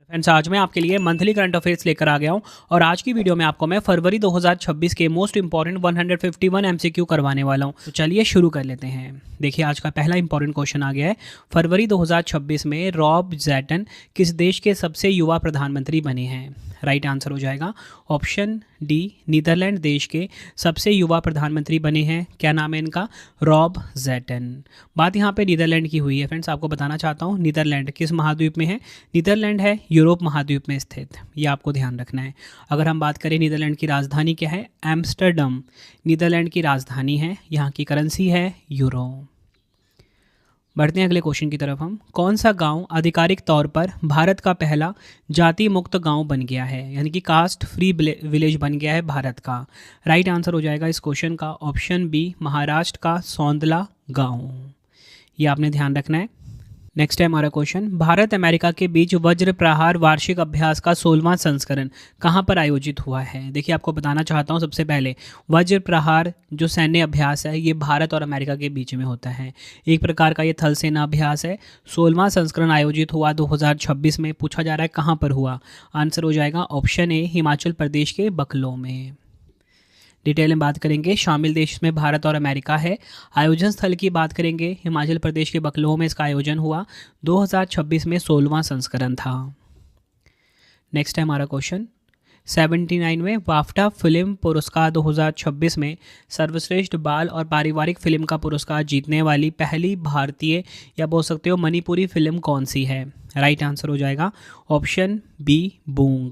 Friends, आज मैं आपके लिए मंथली करंट अफेयर्स लेकर आ गया हूं और आज की वीडियो में आपको मैं फरवरी 2026 के मोस्ट इंपॉर्टेंट 151 एमसीक्यू करवाने वाला हूं। तो चलिए शुरू कर लेते हैं। देखिए, आज का पहला इंपॉर्टेंट क्वेश्चन आ गया है। फरवरी 2026 में रॉब ज़ेटन किस देश के सबसे युवा प्रधानमंत्री बने हैं? राइट आंसर हो जाएगा ऑप्शन डी, नीदरलैंड देश के सबसे युवा प्रधानमंत्री बने हैं। क्या नाम है इनका? रॉब ज़ेटन। बात यहाँ पे नीदरलैंड की हुई है। फ्रेंड्स, आपको बताना चाहता हूँ नीदरलैंड किस महाद्वीप में है। नीदरलैंड है यूरोप महाद्वीप में स्थित, ये आपको ध्यान रखना है। अगर हम बात करें नीदरलैंड की राजधानी क्या है? एम्स्टर्डम नीदरलैंड की राजधानी है। यहाँ की करेंसी है यूरो। बढ़ते हैं अगले क्वेश्चन की तरफ। हम कौन सा गांव आधिकारिक तौर पर भारत का पहला जाति मुक्त गांव बन गया है, यानी कि कास्ट फ्री विलेज बन गया है भारत का? राइट आंसर हो जाएगा इस क्वेश्चन का ऑप्शन बी, महाराष्ट्र का सौंदला गांव। ये आपने ध्यान रखना है। नेक्स्ट है हमारा क्वेश्चन, भारत अमेरिका के बीच वज्र प्रहार वार्षिक अभ्यास का 16वां संस्करण कहाँ पर आयोजित हुआ है? देखिए, आपको बताना चाहता हूँ सबसे पहले वज्र प्रहार जो सैन्य अभ्यास है ये भारत और अमेरिका के बीच में होता है। एक प्रकार का ये थल सेना अभ्यास है। 16वां संस्करण आयोजित हुआ 2026 में। पूछा जा रहा है कहाँ पर हुआ? आंसर हो जाएगा ऑप्शन ए, हिमाचल प्रदेश के बकलो में। डिटेल में बात करेंगे, शामिल देश में भारत और अमेरिका है। आयोजन स्थल की बात करेंगे, हिमाचल प्रदेश के बकलोह में इसका आयोजन हुआ। 2026 में 16वां संस्करण था। नेक्स्ट है हमारा क्वेश्चन, 79वें बाफ्टा फिल्म पुरस्कार 2026 में सर्वश्रेष्ठ बाल और पारिवारिक फिल्म का पुरस्कार जीतने वाली पहली भारतीय या बोल सकते हो मणिपुरी फिल्म कौन सी है? राइट आंसर हो जाएगा ऑप्शन बी, बूंग।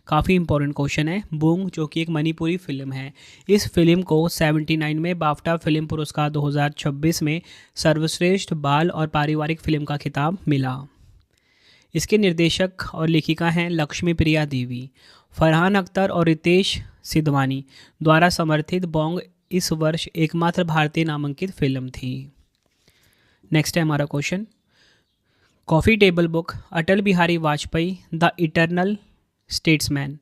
काफ़ी इंपॉर्टेंट क्वेश्चन है। बूंग जो कि एक मणिपुरी फिल्म है, इस फिल्म को 79 में बाफ्टा फिल्म पुरस्कार 2026 में सर्वश्रेष्ठ बाल और पारिवारिक फिल्म का खिताब मिला। इसके निर्देशक और लेखिका हैं लक्ष्मी प्रिया देवी। फरहान अख्तर और रितेश सिद्धवानी द्वारा समर्थित बॉन्ग इस वर्ष एकमात्र भारतीय नामांकित फिल्म थी। नेक्स्ट है हमारा question, coffee table book Atal Bihari Vajpayee the eternal statesman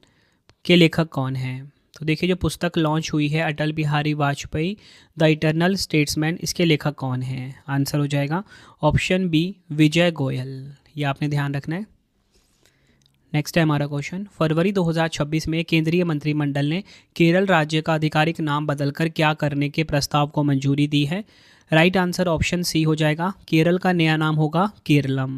के लेखक कौन हैं? तो देखिए, जो पुस्तक लॉन्च हुई है Atal Bihari Vajpayee the eternal statesman, इसके लेखक कौन हैं? आंसर हो जाएगा ऑप्शन बी, विजय गोयल। ये आपने ध्यान रखना है। नेक्स्ट है हमारा क्वेश्चन, फरवरी 2026 में केंद्रीय मंत्रिमंडल ने केरल राज्य का आधिकारिक नाम बदलकर क्या करने के प्रस्ताव को मंजूरी दी है? राइट आंसर ऑप्शन सी हो जाएगा, केरल का नया नाम होगा केरलम।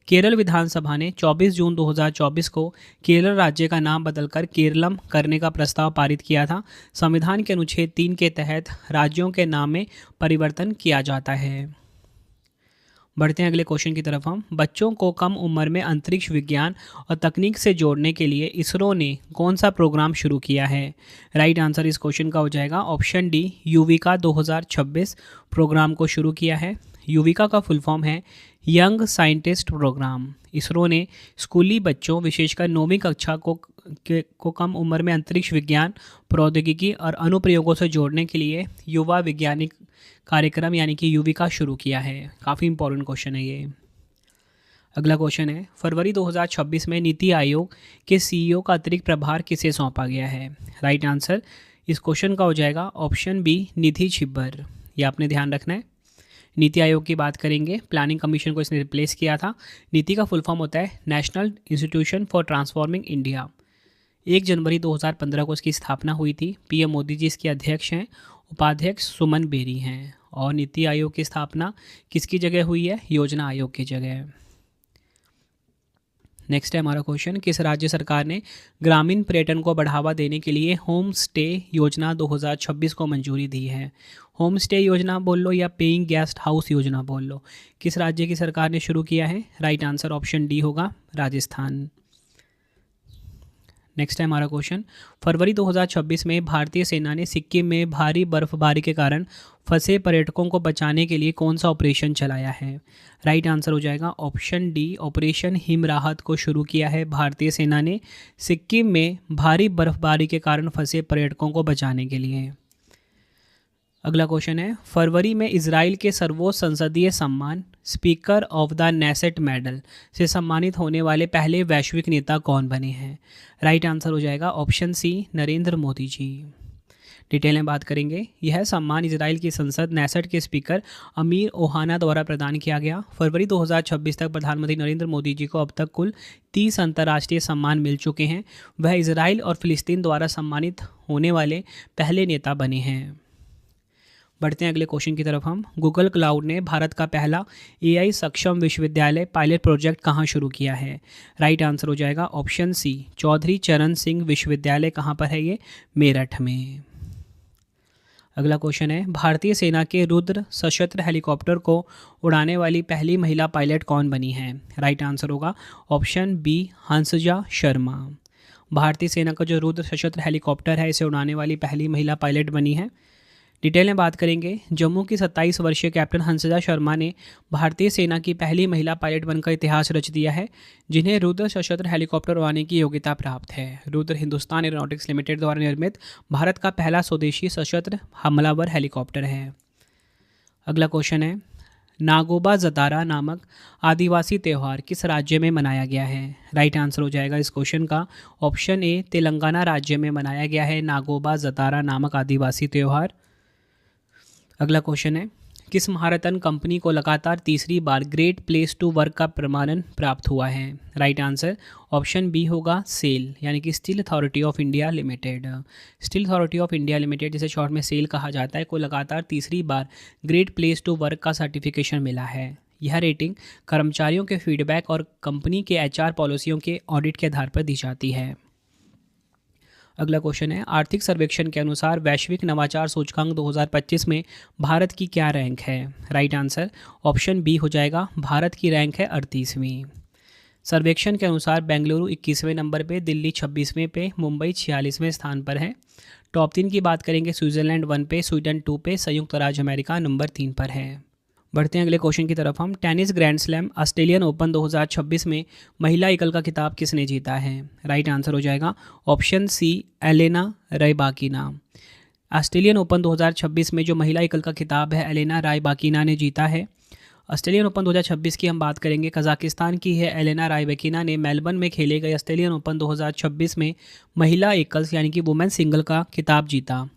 केरल विधानसभा ने 24 जून 2024 को केरल राज्य का नाम बदलकर केरलम करने का प्रस्ताव पारित किया था। संविधान के अनुच्छेद 3 के तहत राज्यों के नाम में परिवर्तन किया जाता है। बढ़ते हैं अगले क्वेश्चन की तरफ। हम बच्चों को कम उम्र में अंतरिक्ष विज्ञान और तकनीक से जोड़ने के लिए इसरो ने कौन सा प्रोग्राम शुरू किया है? राइट आंसर इस क्वेश्चन का हो जाएगा ऑप्शन डी, युविका 2026 प्रोग्राम को शुरू किया है। युविका का फुल फॉर्म है यंग साइंटिस्ट प्रोग्राम। इसरो ने स्कूली बच्चों विशेषकर 9वीं कक्षा को कम उम्र में अंतरिक्ष विज्ञान, प्रौद्योगिकी और अनुप्रयोगों से जोड़ने के लिए युवा वैज्ञानिक कार्यक्रम यानी कि युविका शुरू किया है। काफ़ी इंपॉर्टेंट क्वेश्चन है ये। अगला क्वेश्चन है, फरवरी 2026 में नीति आयोग के सीईओ का अतिरिक्त प्रभार किसे सौंपा गया है? राइट आंसर इस क्वेश्चन का हो जाएगा ऑप्शन बी, निधि छिब्बर। ये आपने ध्यान रखना है। नीति आयोग की बात करेंगे, प्लानिंग कमीशन को इसने रिप्लेस किया था। नीति का फुल फॉर्म होता है national institution for transforming India. 1 जनवरी 2015 को इसकी स्थापना हुई थी। पीएम मोदी जी इसके अध्यक्ष हैं, उपाध्यक्ष सुमन बेरी हैं। और नीति आयोग की स्थापना किसकी जगह हुई है? योजना आयोग की जगह। नेक्स्ट है हमारा क्वेश्चन, किस राज्य सरकार ने ग्रामीण पर्यटन को बढ़ावा देने के लिए होम स्टे योजना 2026 को मंजूरी दी है? होम स्टे योजना बोल लो या पेइंग गेस्ट हाउस योजना बोल लो, किस राज्य की सरकार ने शुरू किया है? राइट आंसर ऑप्शन डी होगा, राजस्थान। नेक्स्ट है हमारा क्वेश्चन, फरवरी 2026 में भारतीय सेना ने सिक्किम में भारी बर्फबारी के कारण फंसे पर्यटकों को बचाने के लिए कौन सा ऑपरेशन चलाया है? राइट आंसर हो जाएगा ऑप्शन डी, ऑपरेशन हिम राहत को शुरू किया है भारतीय सेना ने सिक्किम में भारी बर्फबारी के कारण फंसे पर्यटकों को बचाने के लिए। अगला क्वेश्चन है, फरवरी में इजराइल के सर्वोच्च संसदीय सम्मान speaker of the Knesset medal से सम्मानित होने वाले पहले वैश्विक नेता कौन बने हैं? राइट आंसर हो जाएगा ऑप्शन सी, नरेंद्र मोदी जी। डिटेल में बात करेंगे। यह सम्मान इजराइल की संसद नेसेट के स्पीकर अमीर ओहाना द्वारा प्रदान किया गया। फरवरी 2026 तक प्रधानमंत्री नरेंद्र मोदी जी को अब तक कुल 30 अंतर्राष्ट्रीय सम्मान मिल चुके हैं। वह इजराइल और फिलिस्तीन द्वारा सम्मानित होने वाले पहले नेता बने हैं। बढ़ते हैं अगले क्वेश्चन की तरफ हम। गूगल क्लाउड ने भारत का पहला एआई सक्षम विश्वविद्यालय पायलट प्रोजेक्ट कहाँ शुरू किया है? राइट आंसर हो जाएगा ऑप्शन सी, चौधरी चरण सिंह विश्वविद्यालय। कहाँ पर है ये? मेरठ में। अगला क्वेश्चन है, भारतीय सेना के रुद्र सशस्त्र हेलीकॉप्टर को उड़ाने वाली पहली महिला पायलट कौन बनी है? राइट आंसर होगा ऑप्शन बी, हंसजा शर्मा। भारतीय सेना का जो रुद्र सशस्त्र हेलीकॉप्टर है, इसे उड़ाने वाली पहली महिला पायलट बनी है। डिटेल में बात करेंगे। जम्मू की 27 वर्षीय कैप्टन हंसजा शर्मा ने भारतीय सेना की पहली महिला पायलट बनकर इतिहास रच दिया है, जिन्हें रुद्र सशस्त्र हेलीकॉप्टर उड़ाने की योग्यता प्राप्त है। रुद्र हिंदुस्तान एरोनॉटिक्स लिमिटेड द्वारा निर्मित भारत का पहला स्वदेशी सशस्त्र हमलावर हेलीकॉप्टर है। अगला क्वेश्चन है, नागोबा जतारा नामक आदिवासी त्यौहार किस राज्य में मनाया गया है? राइट आंसर हो जाएगा इस क्वेश्चन का ऑप्शन ए, तेलंगाना राज्य में मनाया गया है नागोबा जतारा नामक आदिवासी त्यौहार। अगला क्वेश्चन है, किस महारत्न कंपनी को लगातार तीसरी बार ग्रेट प्लेस टू वर्क का प्रमाणन प्राप्त हुआ है? राइट आंसर ऑप्शन बी होगा सेल, यानी कि steel authority of India limited. Steel authority of India limited, जिसे शॉर्ट में सेल कहा जाता है, को लगातार तीसरी बार ग्रेट प्लेस टू वर्क का सर्टिफिकेशन मिला है। यह रेटिंग कर्मचारियों के फीडबैक और कंपनी के एचआर पॉलिसियों के ऑडिट के आधार पर दी जाती है। अगला क्वेश्चन है, आर्थिक सर्वेक्षण के अनुसार वैश्विक नवाचार सूचकांक 2025 में भारत की क्या रैंक है? राइट आंसर ऑप्शन बी हो जाएगा, भारत की रैंक है 38वीं। सर्वेक्षण के अनुसार बेंगलुरु 21वें नंबर पे, दिल्ली 26वें पे, मुंबई 46वें स्थान पर है। टॉप 3 की बात करेंगे, स्विट्जरलैंड 1 पे, स्वीडन 2 पे, संयुक्त राज्य अमेरिका नंबर 3 पर है। बढ़ते हैं अगले क्वेश्चन की तरफ हम। Tennis grand slam Australian Open 2026 में महिला एकल का खिताब किसने जीता है? राइट आंसर हो जाएगा option C, Elena Rybakina. Australian Open 2026 में जो महिला एकल का खिताब है, एलेना रायबाकिना ने जीता है। ऑस्ट्रेलियन ओपन 2026 की हम बात करेंगे, कजाकिस्तान की है एलेना रायबाकिना ने मेलबर्न में खेले गए ऑस्ट्रेलियन ओपन 2026 में महिला एकल्स यानी कि वुमेन सिंगल का खिताब जीता।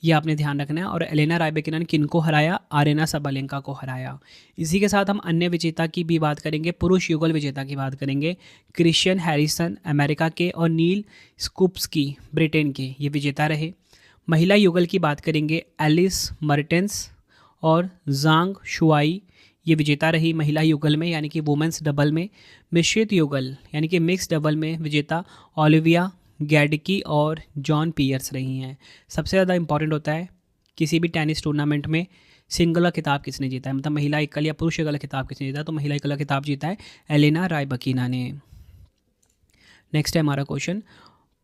ये आपने ध्यान रखना है। और एलेना रायबाकिना ने किनको हराया? आरेना सबालेंका को हराया। इसी के साथ हम अन्य विजेता की भी बात करेंगे, पुरुष युगल विजेता की बात करेंगे। क्रिश्चियन हैरिसन अमेरिका के और नील स्कूप्सकी ब्रिटेन के, ये विजेता रहे। महिला युगल की बात करेंगे, एलिस मर्टेंस और जांग शुआई, ये विजेता रही महिला युगल में यानी कि वुमेंस डबल में। मिश्रित युगल यानी कि मिक्स डबल में विजेता ओलिविया गैडकी और जॉन पियर्स रही हैं। सबसे ज़्यादा इंपॉर्टेंट होता है किसी भी टेनिस टूर्नामेंट में सिंगल का खिताब किसने जीता है, मतलब महिला एकल या पुरुष एकल खिताब किसने जीता है, तो महिला एकल का खिताब जीता है एलेना रायबाकिना ने। नेक्स्ट है हमारा क्वेश्चन,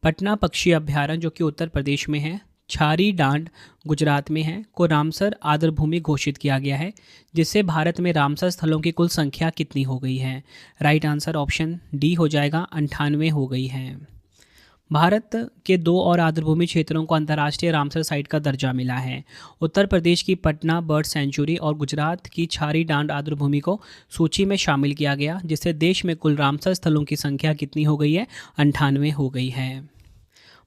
पटना पक्षी अभ्यारण्य जो कि उत्तर प्रदेश में है, छारी डांड गुजरात में है, को रामसर आर्द्रभूमि घोषित किया गया है, जिससे भारत में रामसर स्थलों की कुल संख्या कितनी हो गई है? राइट आंसर ऑप्शन डी हो जाएगा, 98 हो गई है। भारत के 2 और आर्द्रभूमि क्षेत्रों को अंतर्राष्ट्रीय रामसर साइट का दर्जा मिला है। उत्तर प्रदेश की पटना बर्ड सेंचुरी और गुजरात की छारी डांड आर्द्रभूमि को सूची में शामिल किया गया, जिससे देश में कुल रामसर स्थलों की संख्या कितनी हो गई है? 98 हो गई है।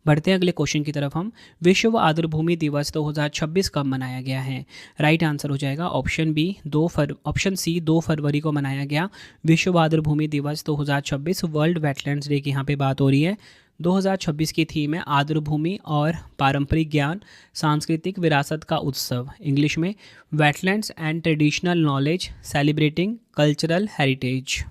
बढ़ते हैं अगले क्वेश्चन की तरफ हम। विश्व आर्द्रभूमि दिवस 2026 कब मनाया गया है? राइट आंसर हो जाएगा ऑप्शन बी, ऑप्शन सी 2 फरवरी को मनाया गया विश्व आर्द्रभूमि दिवस 2026। वर्ल्ड वेटलैंड्स डे की यहाँ पे बात हो रही है। 2026 की थीम है आर्द्रभूमि और पारंपरिक ज्ञान सांस्कृतिक विरासत का उत्सव, इंग्लिश में wetlands and traditional knowledge celebrating cultural heritage.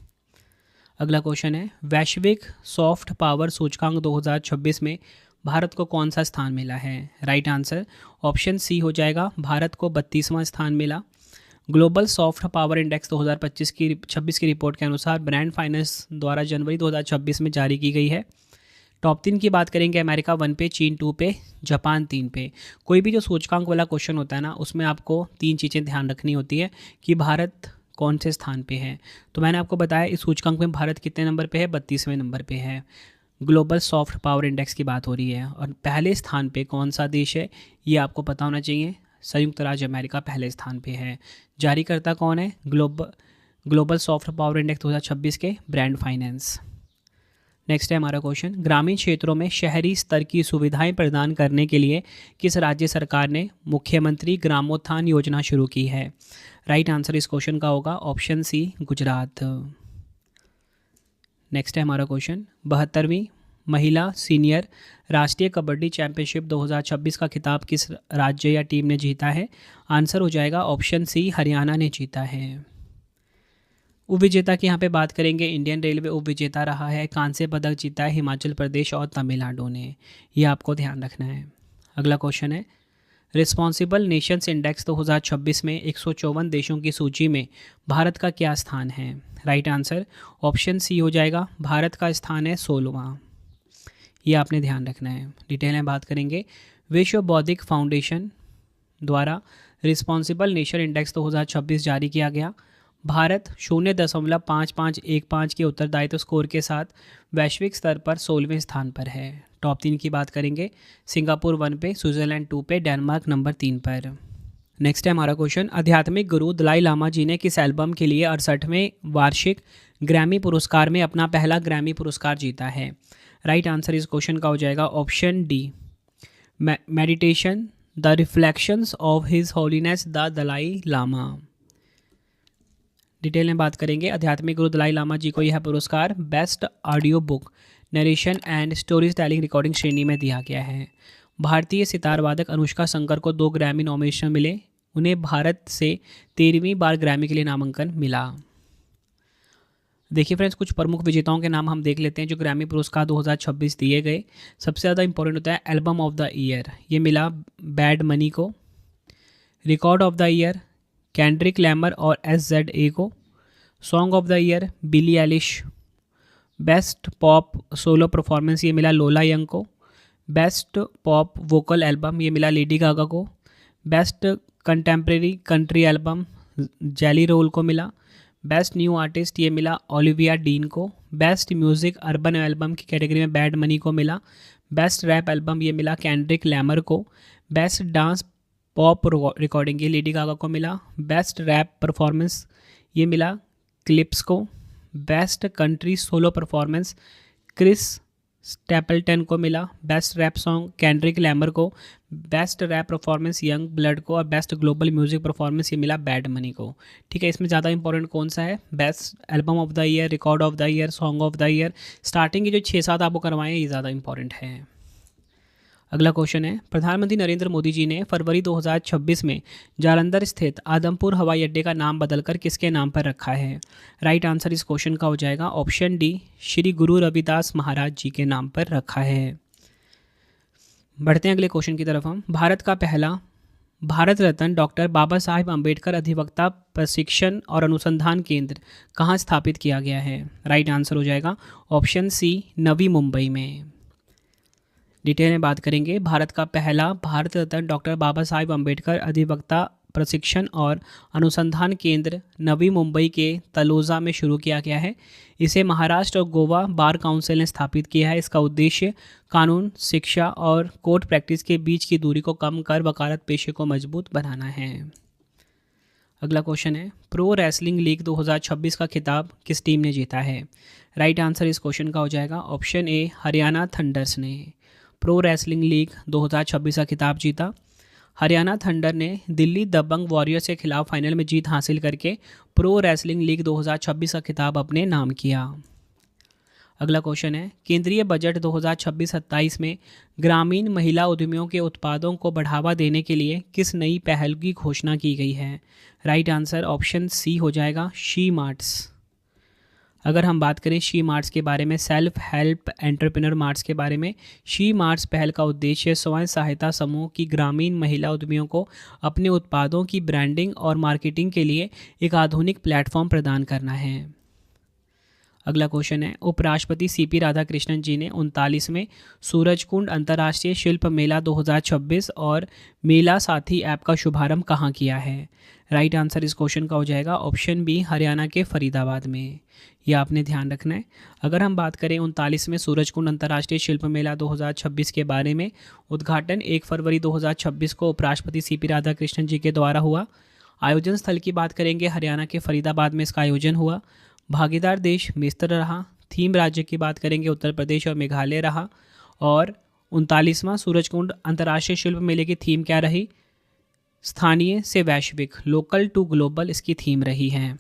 अगला क्वेश्चन है, वैश्विक सॉफ्ट पावर सूचकांक 2026 में भारत को कौन सा स्थान मिला है? राइट आंसर ऑप्शन सी हो जाएगा, भारत को 32वां स्थान मिला। ग्लोबल सॉफ्ट पावर इंडेक्स 2026 की रिपोर्ट के अनुसार ब्रांड फाइनेंस द्वारा जनवरी 2026 में जारी की गई है। टॉप 3 की बात करेंगे, अमेरिका 1 पे, चीन 2 पे, जापान 3 पे। कोई भी जो सूचकांक वाला क्वेश्चन होता है ना, उसमें आपको 3 चीज़ें ध्यान रखनी होती है कि भारत कौन से स्थान पे है। तो मैंने आपको बताया इस सूचकांक में भारत कितने नंबर पे है? 32वें नंबर पे है। ग्लोबल सॉफ्ट पावर इंडेक्स की बात हो रही है और पहले स्थान पे कौन सा देश है ये आपको पता होना चाहिए। संयुक्त राज्य अमेरिका पहले स्थान पे है। जारीकर्ता कौन है? ग्लोबल सॉफ्ट पावर इंडेक्स 2026 के ब्रांड फाइनेंस। नेक्स्ट है हमारा क्वेश्चन, ग्रामीण क्षेत्रों में शहरी स्तर की सुविधाएं प्रदान करने के लिए किस राज्य सरकार ने मुख्यमंत्री ग्रामोत्थान योजना शुरू की है? राइट आंसर इस क्वेश्चन का होगा ऑप्शन सी, गुजरात। नेक्स्ट है हमारा क्वेश्चन, 72वीं महिला सीनियर राष्ट्रीय कबड्डी चैंपियनशिप 2026 का खिताब किस राज्य या टीम ने जीता है? आंसर हो जाएगा ऑप्शन सी, हरियाणा ने जीता है। उपविजेता की यहाँ पे बात करेंगे, इंडियन रेलवे उपविजेता रहा है। कांस्य पदक जीता है हिमाचल प्रदेश और तमिलनाडु ने, ये आपको ध्यान रखना है। अगला क्वेश्चन है, रिस्पॉन्सिबल नेशंस इंडेक्स 2026 में 154 देशों की सूची में भारत का क्या स्थान है? राइट आंसर ऑप्शन सी हो जाएगा, भारत का स्थान है 16वां। ये आपने ध्यान रखना है। डिटेल में बात करेंगे, विश्व बौद्धिक फाउंडेशन द्वारा रिस्पॉन्सिबल नेशन इंडेक्स 2026 जारी किया गया। भारत 0.5515 के उत्तरदायित्व स्कोर के साथ वैश्विक स्तर पर 16वें स्थान पर है। टॉप 3 की बात करेंगे, सिंगापुर 1 पे, स्विट्ज़रलैंड 2 पे, डेनमार्क नंबर 3 पर। नेक्स्ट है हमारा क्वेश्चन, आध्यात्मिक गुरु दलाई लामा जी ने किस एल्बम के लिए 68वें वार्षिक ग्रैमी पुरस्कार में अपना पहला ग्रैमी पुरस्कार जीता है? राइट आंसर इस क्वेश्चन का हो जाएगा option D, meditation the reflections of his holiness the Dalai Lama. Detail में बात करेंगे, आध्यात्मिक गुरु दलाई लामा जी को यह पुरस्कार best audio book narration and stories telling recording श्रेणी में दिया गया है। भारतीय सितार वादक अनुष्का शंकर को 2 ग्रैमी नॉमिनेशन मिले। उन्हें भारत से 13वीं बार ग्रैमी के लिए नामांकन मिला। देखिए फ्रेंड्स, कुछ प्रमुख विजेताओं के नाम हम देख लेते हैं जो ग्रैमी पुरस्कार 2026 दिए गए। सबसे ज़्यादा इंपॉर्टेंट होता है एल्बम ऑफ द ईयर, ये मिला बैड मनी को। Record of the year Kendrick Lamar और SZA को। Song of the year Billy Eilish. Best pop solo performance ये मिला लोला यंग को। बेस्ट पॉप वोकल एल्बम ये मिला लेडी गागा को। Best contemporary country album Jelly Roll को मिला। बेस्ट न्यू आर्टिस्ट ये मिला ओलिविया डीन को। बेस्ट म्यूज़िक अर्बन एल्बम की कैटेगरी में बैड मनी को मिला। बेस्ट रैप एल्बम ये मिला केंड्रिक लैमर को। बेस्ट डांस पॉप रिकॉर्डिंग ये लेडी गागा को मिला। बेस्ट रैप परफॉर्मेंस ये मिला क्लिप्स को। Best country solo performance Chris Stapleton को मिला। Best rap song Kendrick Lamar को। Best rap performance young blood को। और बेस्ट ग्लोबल म्यूजिक परफॉर्मेंस ये मिला बैड मनी को। ठीक है, इसमें ज़्यादा इंपॉर्टेंट कौन सा है? Best album of the year, record of the year, song of the year. Starting के जो 6-7 आपको करवाएं ये ज़्यादा इंपॉर्टेंट है। अगला क्वेश्चन है, प्रधानमंत्री नरेंद्र मोदी जी ने फरवरी 2026 में जालंधर स्थित आदमपुर हवाई अड्डे का नाम बदलकर किसके नाम पर रखा है? राइट आंसर इस क्वेश्चन का हो जाएगा ऑप्शन डी, श्री गुरु रविदास महाराज जी के नाम पर रखा है। बढ़ते हैं अगले क्वेश्चन की तरफ हम। भारत का पहला भारत रत्न डॉक्टर बाबा साहेब अम्बेडकर अधिवक्ता प्रशिक्षण और अनुसंधान केंद्र कहाँ स्थापित किया गया है? राइट आंसर हो जाएगा ऑप्शन सी, नवी मुंबई में। डिटेल में बात करेंगे, भारत का पहला भारत रत्न डॉक्टर बाबा साहेब अम्बेडकर अधिवक्ता प्रशिक्षण और अनुसंधान केंद्र नवी मुंबई के तलोजा में शुरू किया गया है। इसे महाराष्ट्र और गोवा बार काउंसिल ने स्थापित किया है। इसका उद्देश्य कानून, शिक्षा और कोर्ट प्रैक्टिस के बीच की दूरी को कम कर वकालत पेशे को मजबूत बनाना है। अगला क्वेश्चन है, प्रो रेसलिंग लीग 2026 का खिताब किस टीम ने जीता है? राइट आंसर इस क्वेश्चन का हो जाएगा ऑप्शन ए, हरियाणा थंडर्स ने प्रो रेसलिंग लीग 2026 का खिताब जीता। हरियाणा थंडर ने दिल्ली दबंग वॉरियर्स के खिलाफ फाइनल में जीत हासिल करके प्रो रेसलिंग लीग 2026 का खिताब अपने नाम किया। अगला क्वेश्चन है, केंद्रीय बजट 2026-27 में ग्रामीण महिला उद्यमियों के उत्पादों को बढ़ावा देने के लिए किस नई पहल की घोषणा की गई है? राइट आंसर ऑप्शन सी हो जाएगा, शी मार्ट्स। अगर हम बात करें शी मार्ट्स के बारे में, सेल्फ हेल्प एंटरप्रेन्योर मार्ट्स के बारे में, शी मार्ट्स पहल का उद्देश्य स्वयं सहायता समूह की ग्रामीण महिला उद्यमियों को अपने उत्पादों की ब्रांडिंग और मार्केटिंग के लिए एक आधुनिक प्लेटफॉर्म प्रदान करना है। अगला क्वेश्चन है, उपराष्ट्रपति CP राधाकृष्णन जी ने 39वें सूरजकुंड अंतर्राष्ट्रीय शिल्प मेला 2026 और मेला साथी ऐप का शुभारंभ कहाँ किया है? राइट आंसर इस क्वेश्चन का हो जाएगा ऑप्शन बी, हरियाणा के फरीदाबाद में। यह आपने ध्यान रखना है। अगर हम बात करें 39वें सूरजकुंड अंतर्राष्ट्रीय शिल्प मेला 2026 के बारे में, उद्घाटन 1 फरवरी 2026 को उपराष्ट्रपति CP राधाकृष्णन जी के द्वारा हुआ। आयोजन स्थल की बात करेंगे, हरियाणा के फरीदाबाद में इसका आयोजन हुआ। भागीदार देश मिस्र रहा। थीम राज्य की बात करेंगे उत्तर प्रदेश और मेघालय रहा। और 39वां सूरजकुंड अंतर्राष्ट्रीय शिल्प मेले की थीम क्या रही? स्थानीय से वैश्विक, लोकल टू ग्लोबल इसकी थीम रही है।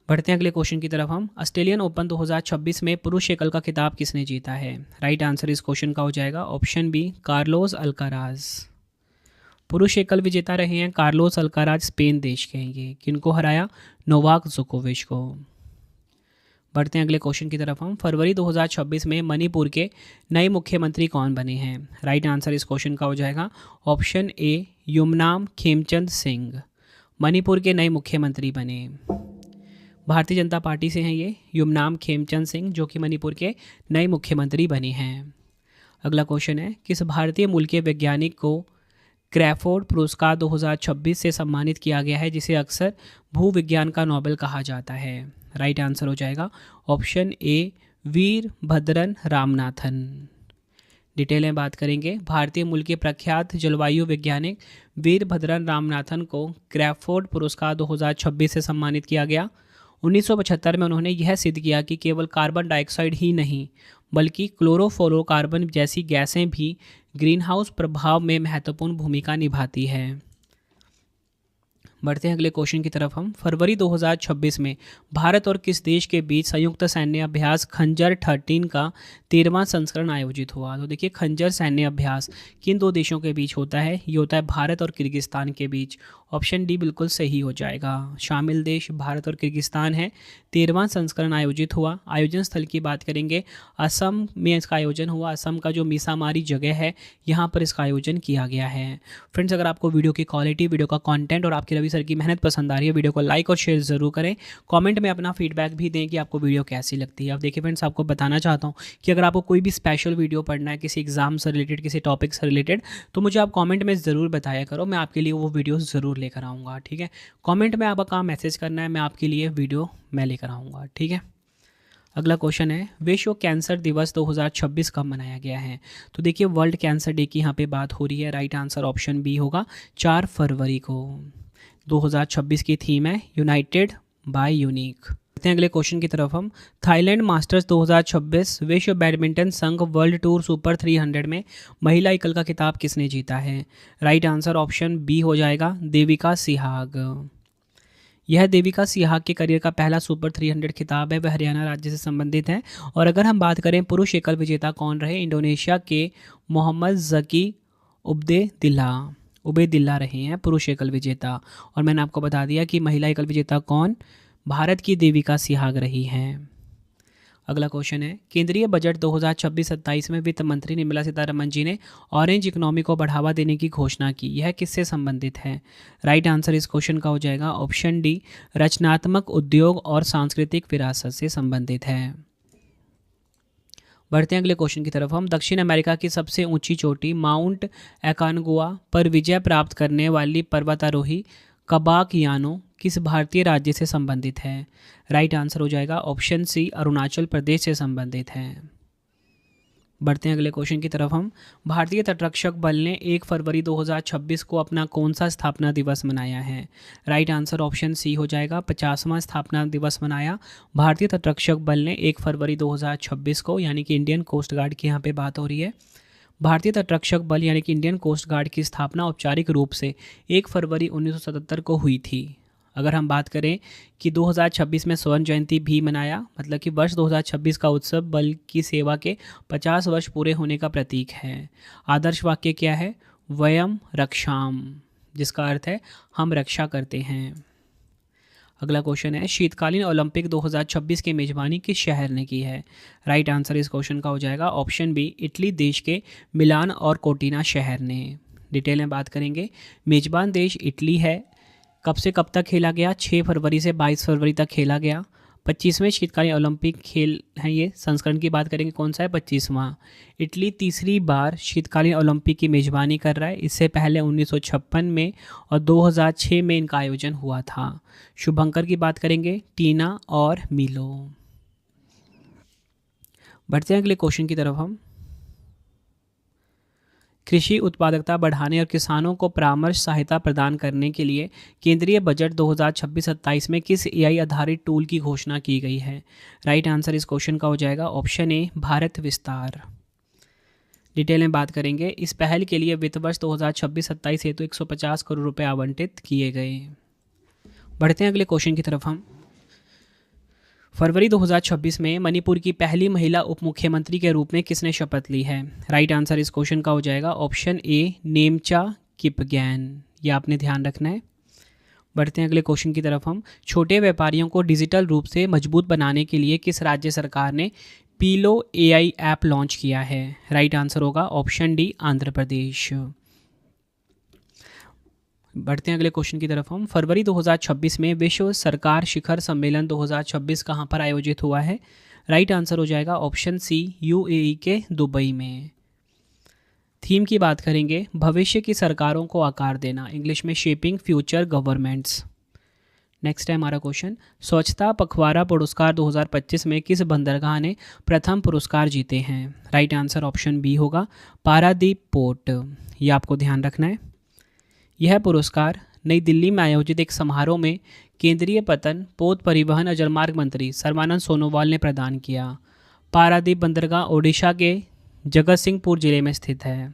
बढ़ते हैं अगले क्वेश्चन की तरफ हम। ऑस्ट्रेलियन ओपन 2026 में पुरुष एकल का खिताब किसने जीता है? राइट आंसर इस क्वेश्चन का हो जाएगा ऑप्शन बी, कार्लोस अल्काराज। पुरुष एकल विजेता रहे हैं कार्लोस अल्काराज, स्पेन देश के हैं ये। किनको हराया? नोवाक जोकोविच को। बढ़ते हैं अगले क्वेश्चन की तरफ हम। फरवरी 2026 में मणिपुर के नए मुख्यमंत्री कौन बने हैं? राइट आंसर इस क्वेश्चन का हो जाएगा ऑप्शन ए, युमनाम खेमचंद सिंह। मणिपुर के नए मुख्यमंत्री बने, भारतीय जनता पार्टी से हैं ये, युमनाम खेमचंद सिंह, जो कि मणिपुर के नए मुख्यमंत्री बने हैं। अगला क्वेश्चन है, किस भारतीय मूल के वैज्ञानिक को क्रैफोर्ड पुरस्कार 2026 से सम्मानित किया गया है, जिसे अक्सर भूविज्ञान का नोबेल कहा जाता है? राइट आंसर हो जाएगा ऑप्शन ए, वीरभद्रन रामनाथन। डिटेल में बात करेंगे, भारतीय मूल के प्रख्यात जलवायु वैज्ञानिक वीरभद्रन रामनाथन को क्रैफोर्ड पुरस्कार 2026 से सम्मानित किया गया। 1975 में उन्होंने यह सिद्ध किया कि केवल कार्बन डाइऑक्साइड ही नहीं बल्कि क्लोरोफ्लोरोकार्बन जैसी गैसें भी ग्रीनहाउस प्रभाव में महत्वपूर्ण भूमिका निभाती हैं। बढ़ते हैं अगले क्वेश्चन की तरफ हम। फरवरी 2026 में भारत और किस देश के बीच संयुक्त सैन्य अभ्यास खंजर 13 का 13वां संस्करण आयोजित हुआ? तो देखिए, खंजर सैन्य अभ्यास किन दो देशों के बीच होता है? ये होता है भारत और किर्गिस्तान के बीच। ऑप्शन डी बिल्कुल सही हो जाएगा। शामिल देश भारत और किर्गिस्तान है। 13वां संस्करण आयोजित हुआ। आयोजन स्थल की बात करेंगे, असम में इसका आयोजन हुआ। असम का जो मीसामारी जगह है, यहाँ पर इसका आयोजन किया गया है। फ्रेंड्स, अगर आपको वीडियो की क्वालिटी, वीडियो का कंटेंट और आपकी रवि सर की मेहनत पसंद आ रही है, वीडियो को लाइक और शेयर ज़रूर करें। कमेंट में अपना फीडबैक भी दें कि आपको वीडियो कैसी लगती है। अब देखिए फ्रेंड्स, आपको बताना चाहता हूँ कि अगर आपको कोई भी स्पेशल वीडियो पढ़ना है किसी एग्जाम से रिलेटेड, किसी टॉपिक से रिलेटेड, तो मुझे आप कमेंट में ज़रूर बताया करो। मैं आपके लिए वो वीडियो ज़रूर लेकर आऊँगा। ठीक है, कमेंट में आपका मैसेज करना है, मैं आपके लिए वीडियो मैं लेकर आऊँगा। ठीक है। अगला क्वेश्चन है, विश्व कैंसर दिवस 2026 कब मनाया गया है? तो देखिए, वर्ल्ड कैंसर डे की यहाँ पे बात हो रही है। राइट आंसर ऑप्शन बी होगा, 4 फरवरी को। 2026 की थीम है यूनाइटेड बाय यूनिक। देखते हैं अगले क्वेश्चन की तरफ हम। थाईलैंड मास्टर्स 2026 विश्व बैडमिंटन संघ वर्ल्ड टूर सुपर 300 में महिला एकल का खिताब किसने जीता है? राइट आंसर ऑप्शन बी हो जाएगा, देविका सिहाग। यह देविका सिहाग के करियर का पहला सुपर 300 खिताब है। वह हरियाणा राज्य से संबंधित है। और अगर हम बात करें पुरुष एकल विजेता कौन रहे, इंडोनेशिया के मोहम्मद जकी उबेदिल्ला रहे हैं पुरुष एकल विजेता। और मैंने आपको बता दिया कि महिला एकल विजेता कौन, भारत की देविका सिहाग रही हैं। अगला क्वेश्चन है, केंद्रीय बजट 2026-27 में वित्त मंत्री निर्मला सीतारमण जी ने ऑरेंज इकोनॉमी को बढ़ावा देने की घोषणा की। यह किससे संबंधित है? राइट आंसर इस क्वेश्चन का हो जाएगा ऑप्शन डी, रचनात्मक उद्योग और सांस्कृतिक विरासत से संबंधित है। बढ़ते हैं अगले क्वेश्चन की तरफ हम। दक्षिण अमेरिका की सबसे ऊंची चोटी माउंट एकानगुआ पर विजय प्राप्त करने वाली पर्वतारोही कबाकयानो किस भारतीय राज्य से संबंधित है? राइट आंसर हो जाएगा ऑप्शन सी, अरुणाचल प्रदेश से संबंधित है। बढ़ते हैं अगले क्वेश्चन की तरफ हम। भारतीय तटरक्षक बल ने 1 फरवरी 2026 को अपना कौन सा स्थापना दिवस मनाया है? राइट आंसर ऑप्शन सी हो जाएगा, 50वां स्थापना दिवस मनाया भारतीय तटरक्षक बल ने 1 फरवरी 2026 को, यानी कि इंडियन कोस्ट गार्ड की यहाँ पे बात हो रही है। भारतीय तटरक्षक बल यानी कि इंडियन कोस्ट गार्ड की स्थापना औपचारिक रूप से 1 फरवरी 1977 को हुई थी। अगर हम बात करें कि 2026 में स्वर्ण जयंती भी मनाया, मतलब कि वर्ष 2026 का उत्सव बल की सेवा के 50 वर्ष पूरे होने का प्रतीक है। आदर्श वाक्य क्या है? वयम रक्षाम, जिसका अर्थ है हम रक्षा करते हैं। अगला क्वेश्चन है, शीतकालीन ओलंपिक 2026 की मेजबानी किस शहर ने की है? राइट आंसर इस क्वेश्चन का हो जाएगा ऑप्शन बी, इटली देश के मिलान और कोटिना शहर ने। डिटेल में बात करेंगे, मेजबान देश इटली है। कब से कब तक खेला गया? 6 फरवरी से 22 फरवरी तक खेला गया। 25वें शीतकालीन ओलंपिक खेल हैं ये। संस्करण की बात करेंगे कौन सा है? 25वां। इटली तीसरी बार शीतकालीन ओलंपिक की मेजबानी कर रहा है। इससे पहले 1956 में और 2006 में इनका आयोजन हुआ था। शुभंकर की बात करेंगे, टीना और मिलो। बढ़ते हैं अगले क्वेश्चन की तरफ हम। कृषि उत्पादकता बढ़ाने और किसानों को परामर्श सहायता प्रदान करने के लिए केंद्रीय बजट 2026-27 में किस एआई आधारित टूल की घोषणा की गई है? राइट आंसर इस क्वेश्चन का हो जाएगा ऑप्शन ए भारत विस्तार। डिटेल में बात करेंगे। इस पहल के लिए वित्त वर्ष 2026-27 हेतु 150 करोड़ रुपए आवंटित किए गए। बढ़ते हैं अगले क्वेश्चन की तरफ हम। फरवरी 2026 में मणिपुर की पहली महिला उप मुख्यमंत्री के रूप में किसने शपथ ली है? राइट आंसर इस क्वेश्चन का हो जाएगा ऑप्शन ए नेमचा किपगैन। ये आपने ध्यान रखना है। बढ़ते हैं अगले क्वेश्चन की तरफ हम। छोटे व्यापारियों को डिजिटल रूप से मजबूत बनाने के लिए किस राज्य सरकार ने पीलो एआई ऐप लॉन्च किया है? राइट आंसर होगा ऑप्शन डी आंध्र प्रदेश। बढ़ते हैं अगले क्वेश्चन की तरफ हम। फरवरी 2026 में विश्व सरकार शिखर सम्मेलन 2026 कहाँ पर आयोजित हुआ है? राइट आंसर हो जाएगा ऑप्शन सी यूएई के दुबई में। थीम की बात करेंगे, भविष्य की सरकारों को आकार देना, इंग्लिश में शेपिंग फ्यूचर गवर्नमेंट्स। नेक्स्ट है हमारा क्वेश्चन। स्वच्छता पखवाड़ा पुरस्कार 2025 में किस बंदरगाह ने प्रथम पुरस्कार जीते हैं? राइट आंसर ऑप्शन बी होगा पारादीप पोर्ट। ये आपको ध्यान रखना है। यह पुरस्कार नई दिल्ली में आयोजित एक समारोह में केंद्रीय पतन, पोत परिवहन और जलमार्ग मंत्री सर्बानंद सोनोवाल ने प्रदान किया। पारादीप बंदरगाह ओडिशा के जगत सिंहपुर जिले में स्थित है।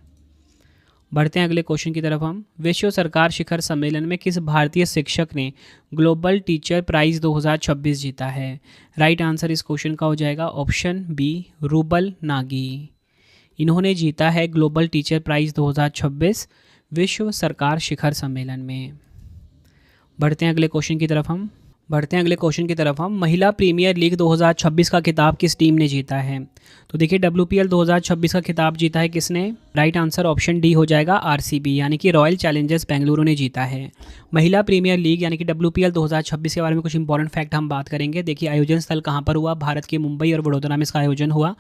बढ़ते हैं अगले क्वेश्चन की तरफ हम। विश्व सरकार शिखर सम्मेलन में किस भारतीय शिक्षक ने ग्लोबल टीचर प्राइज़ 2026 जीता है? राइट आंसर इस क्वेश्चन का हो जाएगा ऑप्शन बी रूबल नागी। इन्होंने जीता है ग्लोबल टीचर प्राइज़ 2026 विश्व सरकार शिखर सम्मेलन में। बढ़ते हैं अगले क्वेश्चन की तरफ हम। महिला प्रीमियर लीग 2026 का खिताब किस टीम ने जीता है? तो देखिए WPL 2026 का खिताब जीता है किसने? राइट आंसर ऑप्शन डी हो जाएगा आरसीबी यानी कि रॉयल चैलेंजर्स बेंगलुरु ने जीता है। महिला प्रीमियर लीग यानी कि WPL 2026 के बारे में कुछ इंपॉर्टेंट फैक्ट हम बात करेंगे। देखिए आयोजन स्थल कहाँ पर हुआ? भारत के मुंबई और वडोदरा में इसका आयोजन हुआ।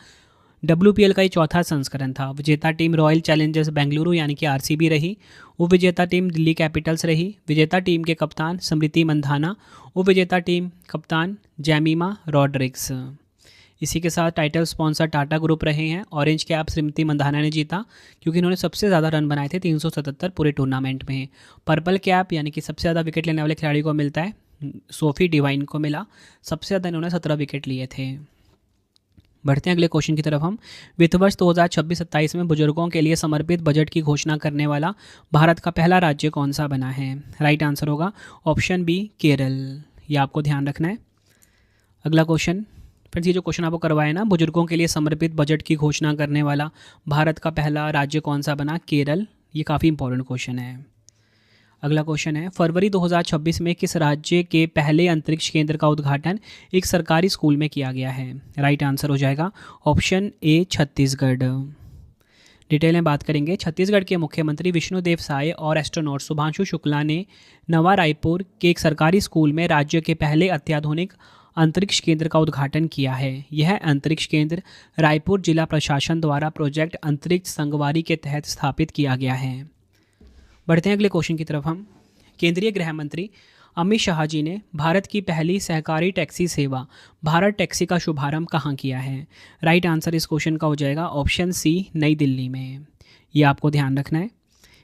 WPL का ये चौथा संस्करण था। विजेता टीम रॉयल चैलेंजर्स बेंगलुरु यानी कि आरसीबी रही। उपविजेता टीम दिल्ली कैपिटल्स रही। विजेता टीम के कप्तान स्मृति मंधाना, उपविजेता टीम कप्तान जैमिमा रॉड्रिक्स। इसी के साथ टाइटल स्पॉन्सर टाटा ग्रुप रहे हैं। ऑरेंज कैप स्मृति मंधाना ने जीता क्योंकि इन्होंने सबसे ज़्यादा रन बनाए थे 377 पूरे टूर्नामेंट में। पर्पल कैप यानी कि सबसे ज़्यादा विकेट लेने वाले खिलाड़ी को मिलता है, सोफी डिवाइन को मिला। सबसे ज़्यादा इन्होंने 17 विकेट लिए थे। बढ़ते हैं अगले क्वेश्चन की तरफ हम। वित्त वर्ष 2026-27 में बुजुर्गों के लिए समर्पित बजट की घोषणा करने वाला भारत का पहला राज्य कौन सा बना है? राइट आंसर होगा ऑप्शन बी केरल। ये आपको ध्यान रखना है। अगला क्वेश्चन, फ्रेंड्स ये जो क्वेश्चन आपको करवाया ना, बुजुर्गों के लिए समर्पित बजट की घोषणा करने वाला भारत का पहला राज्य कौन सा बना? केरल। ये काफ़ी इंपॉर्टेंट क्वेश्चन है। अगला क्वेश्चन है, फरवरी 2026 में किस राज्य के पहले अंतरिक्ष केंद्र का उद्घाटन एक सरकारी स्कूल में किया गया है? राइट आंसर हो जाएगा ऑप्शन ए छत्तीसगढ़। डिटेल में बात करेंगे। छत्तीसगढ़ के मुख्यमंत्री विष्णुदेव साय और एस्ट्रोनॉट शुभांशु शुक्ला ने नवा रायपुर के एक सरकारी स्कूल में राज्य के पहले अत्याधुनिक अंतरिक्ष केंद्र का उद्घाटन किया है। यह अंतरिक्ष केंद्र रायपुर जिला प्रशासन द्वारा प्रोजेक्ट अंतरिक्ष संगवारी के तहत स्थापित किया गया है। बढ़ते हैं अगले क्वेश्चन की तरफ हम। केंद्रीय गृह मंत्री अमित शाह जी ने भारत की पहली सहकारी टैक्सी सेवा भारत टैक्सी का शुभारंभ कहाँ किया है? राइट आंसर इस क्वेश्चन का हो जाएगा ऑप्शन सी नई दिल्ली में। ये आपको ध्यान रखना है।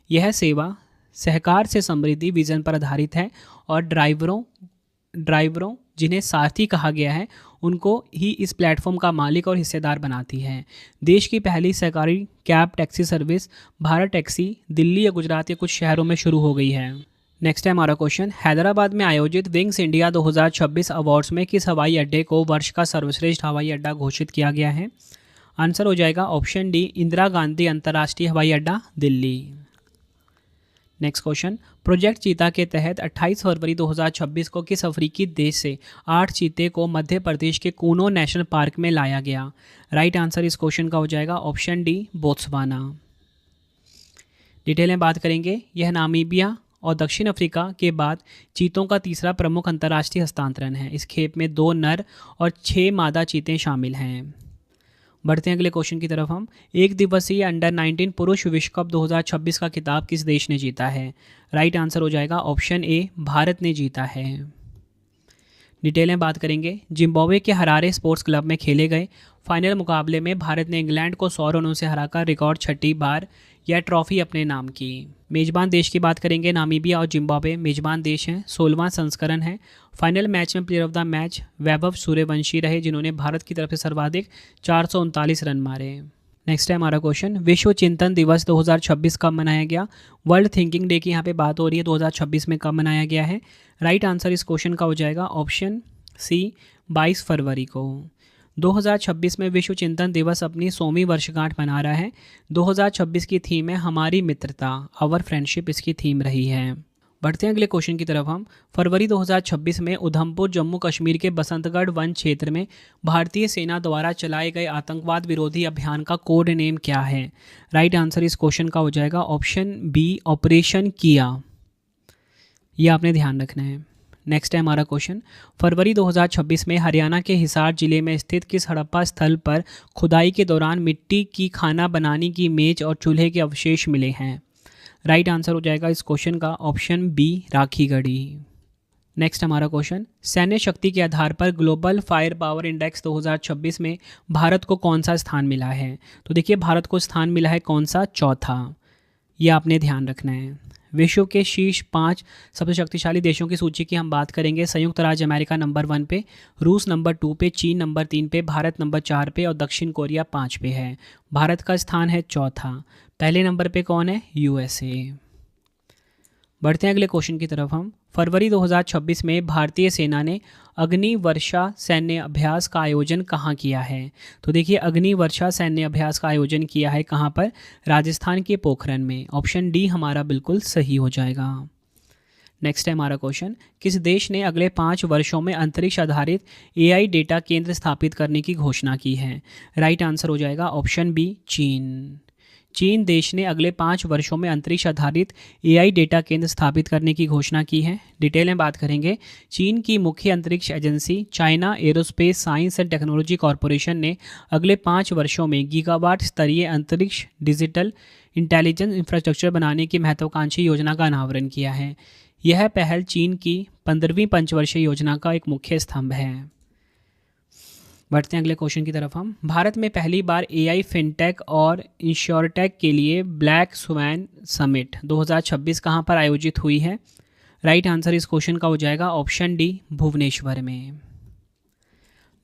यह सेवा सहकार से समृद्धि विजन पर आधारित है और ड्राइवरों जिन्हें सारथी कहा गया है उनको ही इस प्लेटफॉर्म का मालिक और हिस्सेदार बनाती है। देश की पहली सहकारी cab taxi service Bharat taxi Delhi या गुजरात के कुछ शहरों में शुरू हो गई है। नेक्स्ट है हमारा क्वेश्चन, हैदराबाद में आयोजित विंग्स इंडिया 2026 अवार्ड्स में किस हवाई अड्डे को वर्ष का सर्वश्रेष्ठ हवाई अड्डा घोषित किया गया है? आंसर हो जाएगा ऑप्शन डी इंदिरा गांधी अंतर्राष्ट्रीय हवाई अड्डा दिल्ली। नेक्स्ट क्वेश्चन, प्रोजेक्ट चीता के तहत 28 फरवरी 2026 को किस अफ्रीकी देश से 8 चीते को मध्य प्रदेश के कूनो नेशनल पार्क में लाया गया? राइट आंसर इस क्वेश्चन का हो जाएगा ऑप्शन डी बोत्सवाना। डिटेल में बात करेंगे। यह नामीबिया और दक्षिण अफ्रीका के बाद चीतों का तीसरा प्रमुख अंतर्राष्ट्रीय हस्तांतरण है। इस खेप में 2 नर और 6 मादा चीते शामिल हैं। बढ़ते हैं अगले क्वेश्चन की तरफ हम। एक दिवसीय अंडर 19 पुरुष विश्व कप 2026 का खिताब किस देश ने जीता है? राइट आंसर हो जाएगा ऑप्शन ए भारत ने जीता है। डिटेल में बात करेंगे। जिम्बाब्वे के हरारे स्पोर्ट्स क्लब में खेले गए फाइनल मुकाबले में भारत ने इंग्लैंड को 100 रनों से हराकर रिकॉर्ड छठी बार यह ट्रॉफी अपने नाम की। मेजबान देश की बात करेंगे। नामीबिया और जिम्बाब्वे मेजबान देश हैं। 16वां संस्करण है। फाइनल मैच में player of the match Vaibhav Suryavanshi रहे, जिन्होंने भारत की तरफ से सर्वाधिक 439 रन मारे। नेक्स्ट है हमारा क्वेश्चन, विश्व चिंतन दिवस 2026 कब मनाया गया? वर्ल्ड थिंकिंग डे की यहाँ पे बात हो रही है, 2026 में कब मनाया गया है? राइट आंसर इस क्वेश्चन का हो जाएगा ऑप्शन सी 22 फरवरी को। 2026 में विश्व चिंतन दिवस अपनी 100वीं वर्षगांठ मना रहा है। 2026 की थीम है हमारी मित्रता, आवर फ्रेंडशिप इसकी थीम रही है। बढ़ते हैं अगले क्वेश्चन की तरफ हम। फरवरी 2026 में उधमपुर जम्मू कश्मीर के बसंतगढ़ वन क्षेत्र में भारतीय सेना द्वारा चलाए गए आतंकवाद विरोधी अभियान का कोड नेम क्या है? राइट आंसर इस क्वेश्चन का हो जाएगा ऑप्शन बी ऑपरेशन किया। यह आपने ध्यान रखना है। नेक्स्ट है हमारा क्वेश्चन, फरवरी 2026 में हरियाणा के हिसार जिले में स्थित किस हड़प्पा स्थल पर खुदाई के दौरान मिट्टी की खाना बनाने की मेज और चूल्हे के अवशेष मिले हैं? राइट आंसर हो जाएगा इस क्वेश्चन का ऑप्शन बी राखीगढ़ी। नेक्स्ट हमारा क्वेश्चन, सैन्य शक्ति के आधार पर ग्लोबल फायर पावर इंडेक्स 2026 में भारत को कौन सा स्थान मिला है? तो देखिए भारत को स्थान मिला है कौन सा? चौथा। यह आपने ध्यान रखना है। विश्व के शीर्ष 5 सबसे शक्तिशाली देशों की सूची की हम बात करेंगे। संयुक्त राज्य अमेरिका नंबर 1 पे, रूस नंबर 2 पे, चीन नंबर 3 पे, भारत नंबर 4 पे और दक्षिण कोरिया 5 पे है। भारत का स्थान है चौथा। पहले नंबर पे कौन है? यूएसए। बढ़ते हैं अगले क्वेश्चन की तरफ हम। फरवरी 2026 में भारतीय सेना ने अग्नि वर्षा सैन्य अभ्यास का आयोजन कहाँ किया है? तो देखिए अग्नि वर्षा सैन्य अभ्यास का आयोजन किया है कहाँ पर? राजस्थान के पोखरण में। ऑप्शन डी हमारा बिल्कुल सही हो जाएगा। नेक्स्ट है हमारा क्वेश्चन, किस देश ने अगले 5 वर्षों में अंतरिक्ष आधारित एआई डेटा केंद्र स्थापित करने की घोषणा की है? राइट आंसर हो जाएगा ऑप्शन बी चीन। चीन देश ने अगले 5 वर्षों में अंतरिक्ष आधारित एआई डेटा केंद्र स्थापित करने की घोषणा की है। डिटेल में बात करेंगे। चीन की मुख्य अंतरिक्ष agency China aerospace science and technology corporation ने अगले 5 वर्षों में गीगावाट स्तरीय अंतरिक्ष डिजिटल इंटेलिजेंस इंफ्रास्ट्रक्चर बनाने की महत्वाकांक्षी योजना का अनावरण किया है। यह पहल चीन की 15वीं पंचवर्षीय योजना का एक मुख्य स्तंभ है। बढ़ते हैं अगले क्वेश्चन की तरफ हम। भारत में पहली बार एआई फिनटेक और इंश्योरटेक के लिए ब्लैक स्वैन समिट 2026 कहां पर आयोजित हुई है? राइट आंसर इस क्वेश्चन का हो जाएगा ऑप्शन डी भुवनेश्वर में।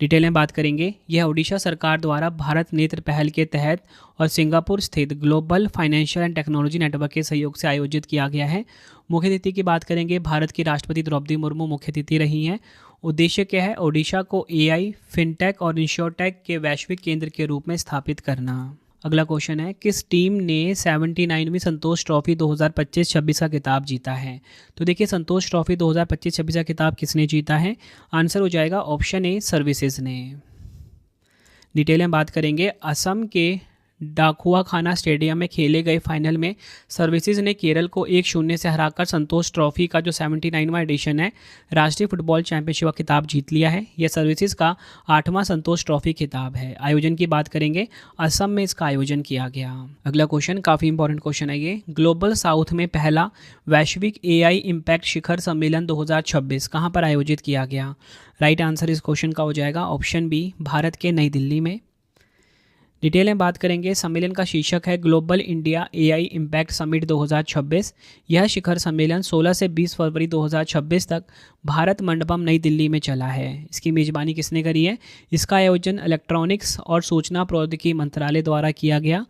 डिटेल में बात करेंगे। यह ओडिशा सरकार द्वारा भारत नेत्र पहल के तहत और सिंगापुर स्थित global financial and technology network के सहयोग से आयोजित किया गया है। मुख्य अतिथि की बात करेंगे। भारत की राष्ट्रपति द्रौपदी मुर्मू मुख्य अतिथि रही हैं। उद्देश्य क्या है? ओडिशा को एआई, फिनटेक और इंश्योरटेक के वैश्विक केंद्र के रूप में स्थापित करना। अगला क्वेश्चन है, किस टीम ने 79वीं संतोष ट्रॉफी 2025-26 का खिताब जीता है? तो देखिए संतोष ट्रॉफी 2025-26 का खिताब किसने जीता है? आंसर हो जाएगा ऑप्शन ए सर्विसेज ने। डिटेल में बात करेंगे। असम के डाकुआखाना स्टेडियम में खेले गए फाइनल में सर्विसेज ने केरल को 1-0 से हराकर संतोष ट्रॉफी का जो 79वां एडिशन है राष्ट्रीय फुटबॉल चैंपियनशिप का खिताब जीत लिया है। यह सर्विसेज का 8वां संतोष ट्रॉफी खिताब है। आयोजन की बात करेंगे। असम में इसका आयोजन किया गया। अगला क्वेश्चन काफ़ी इंपॉर्टेंट क्वेश्चन है ये। ग्लोबल साउथ में पहला वैश्विक एआई इम्पैक्ट शिखर सम्मेलन 2026 कहाँ पर आयोजित किया गया? राइट आंसर इस क्वेश्चन का हो जाएगा ऑप्शन बी भारत के नई दिल्ली में। डिटेल में बात करेंगे। सम्मेलन का शीर्षक है global India AI impact summit 2026। यह शिखर सम्मेलन 16 से 20 फरवरी 2026 तक भारत मंडपम नई दिल्ली में चला है। इसकी मेजबानी किसने करी है? इसका आयोजन इलेक्ट्रॉनिक्स और सूचना प्रौद्योगिकी मंत्रालय द्वारा किया गया।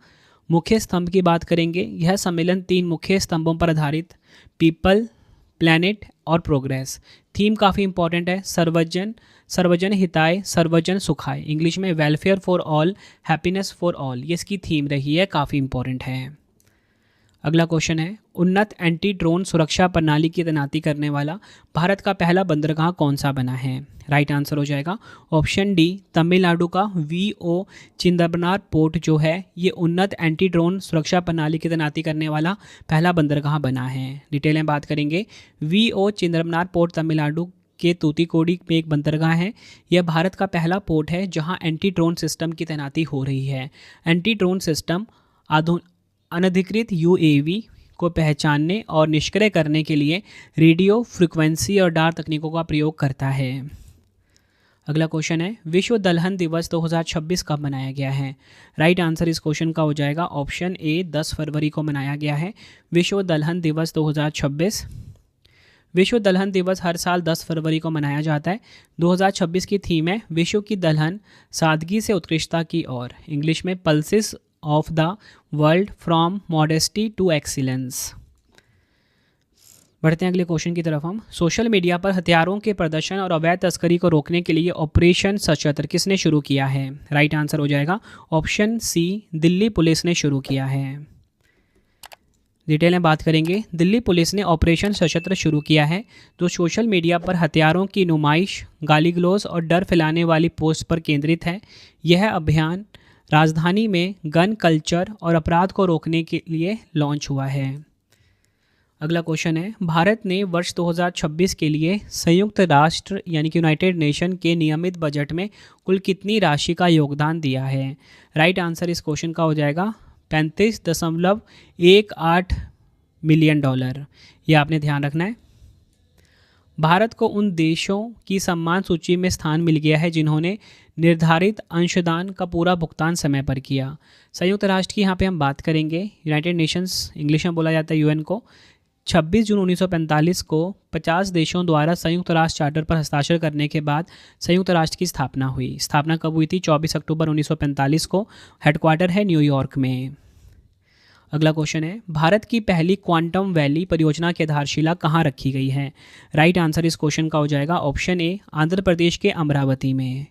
मुख्य स्तंभ की बात करेंगे। यह सम्मेलन 3 मुख्य स्तंभों पर आधारित पीपल, प्लैनेट और प्रोग्रेस। थीम काफ़ी इंपॉर्टेंट है। सर्वजन हिताय, सर्वजन सुखाय, इंग्लिश में welfare for all, happiness for all, ये इसकी थीम रही है, काफ़ी इंपॉर्टेंट है। अगला क्वेश्चन है, उन्नत एंटी ड्रोन सुरक्षा प्रणाली की तैनाती करने वाला भारत का पहला बंदरगाह कौन सा बना है? राइट आंसर हो जाएगा ऑप्शन डी तमिलनाडु का वीओ चिदंबरम पोर्ट जो है ये उन्नत एंटी ड्रोन सुरक्षा प्रणाली की तैनाती करने वाला पहला बंदरगाह बना है। डिटेल में बात करेंगे। वीओ चिदंबरम पोर्ट तमिलनाडु के तूतीकोडी में एक बंदरगाह है। यह भारत का पहला पोर्ट है जहां एंटी ड्रोन सिस्टम की तैनाती हो रही है। एंटी ड्रोन सिस्टम अनधिकृत यूएवी को पहचानने और निष्क्रिय करने के लिए रेडियो फ्रिक्वेंसी और डार तकनीकों का प्रयोग करता है। अगला क्वेश्चन है, विश्व दलहन दिवस 2026 कब मनाया गया है? राइट आंसर इस क्वेश्चन का हो जाएगा ऑप्शन ए, 10 फरवरी को मनाया गया है विश्व दलहन दिवस 2026। विश्व दलहन दिवस हर साल 10 फरवरी को मनाया जाता है। 2026 की थीम है विश्व की दलहन, सादगी से उत्कृष्टता की ओर, इंग्लिश में pulses of the world from modesty to excellence. बढ़ते हैं अगले क्वेश्चन की तरफ हम। सोशल मीडिया पर हथियारों के प्रदर्शन और अवैध तस्करी को रोकने के लिए ऑपरेशन सशस्त्र किसने शुरू किया है? राइट आंसर हो जाएगा ऑप्शन सी, दिल्ली पुलिस ने शुरू किया है। डिटेल में बात करेंगे, दिल्ली पुलिस ने ऑपरेशन सशस्त्र शुरू किया है जो सोशल मीडिया पर हथियारों की नुमाइश, गाली गलौज और डर फैलाने वाली पोस्ट पर केंद्रित है। यह अभियान राजधानी में गन कल्चर और अपराध को रोकने के लिए लॉन्च हुआ है। अगला क्वेश्चन है, भारत ने वर्ष 2026 के लिए संयुक्त राष्ट्र यानी कि यूनाइटेड नेशन के नियमित बजट में कुल कितनी राशि का योगदान दिया है? राइट आंसर इस क्वेश्चन का हो जाएगा 35.18 मिलियन डॉलर। ये आपने ध्यान रखना है। भारत को उन देशों की सम्मान सूची में स्थान मिल गया है जिन्होंने निर्धारित अंशदान का पूरा भुगतान समय पर किया। संयुक्त राष्ट्र की यहाँ पे हम बात करेंगे, यूनाइटेड नेशंस इंग्लिश में बोला जाता है यूएन को। 26 जून 1945 को 50 देशों द्वारा संयुक्त राष्ट्र चार्टर पर हस्ताक्षर करने के बाद संयुक्त राष्ट्र की स्थापना हुई। स्थापना कब हुई थी? 24 अक्टूबर 1945 को। हेडक्वार्टर है न्यूयॉर्क में। अगला क्वेश्चन है, भारत की पहली क्वांटम वैली परियोजना की आधारशिला कहाँ रखी गई है? राइट आंसर इस क्वेश्चन का हो जाएगा ऑप्शन ए, आंध्र प्रदेश के अमरावती में।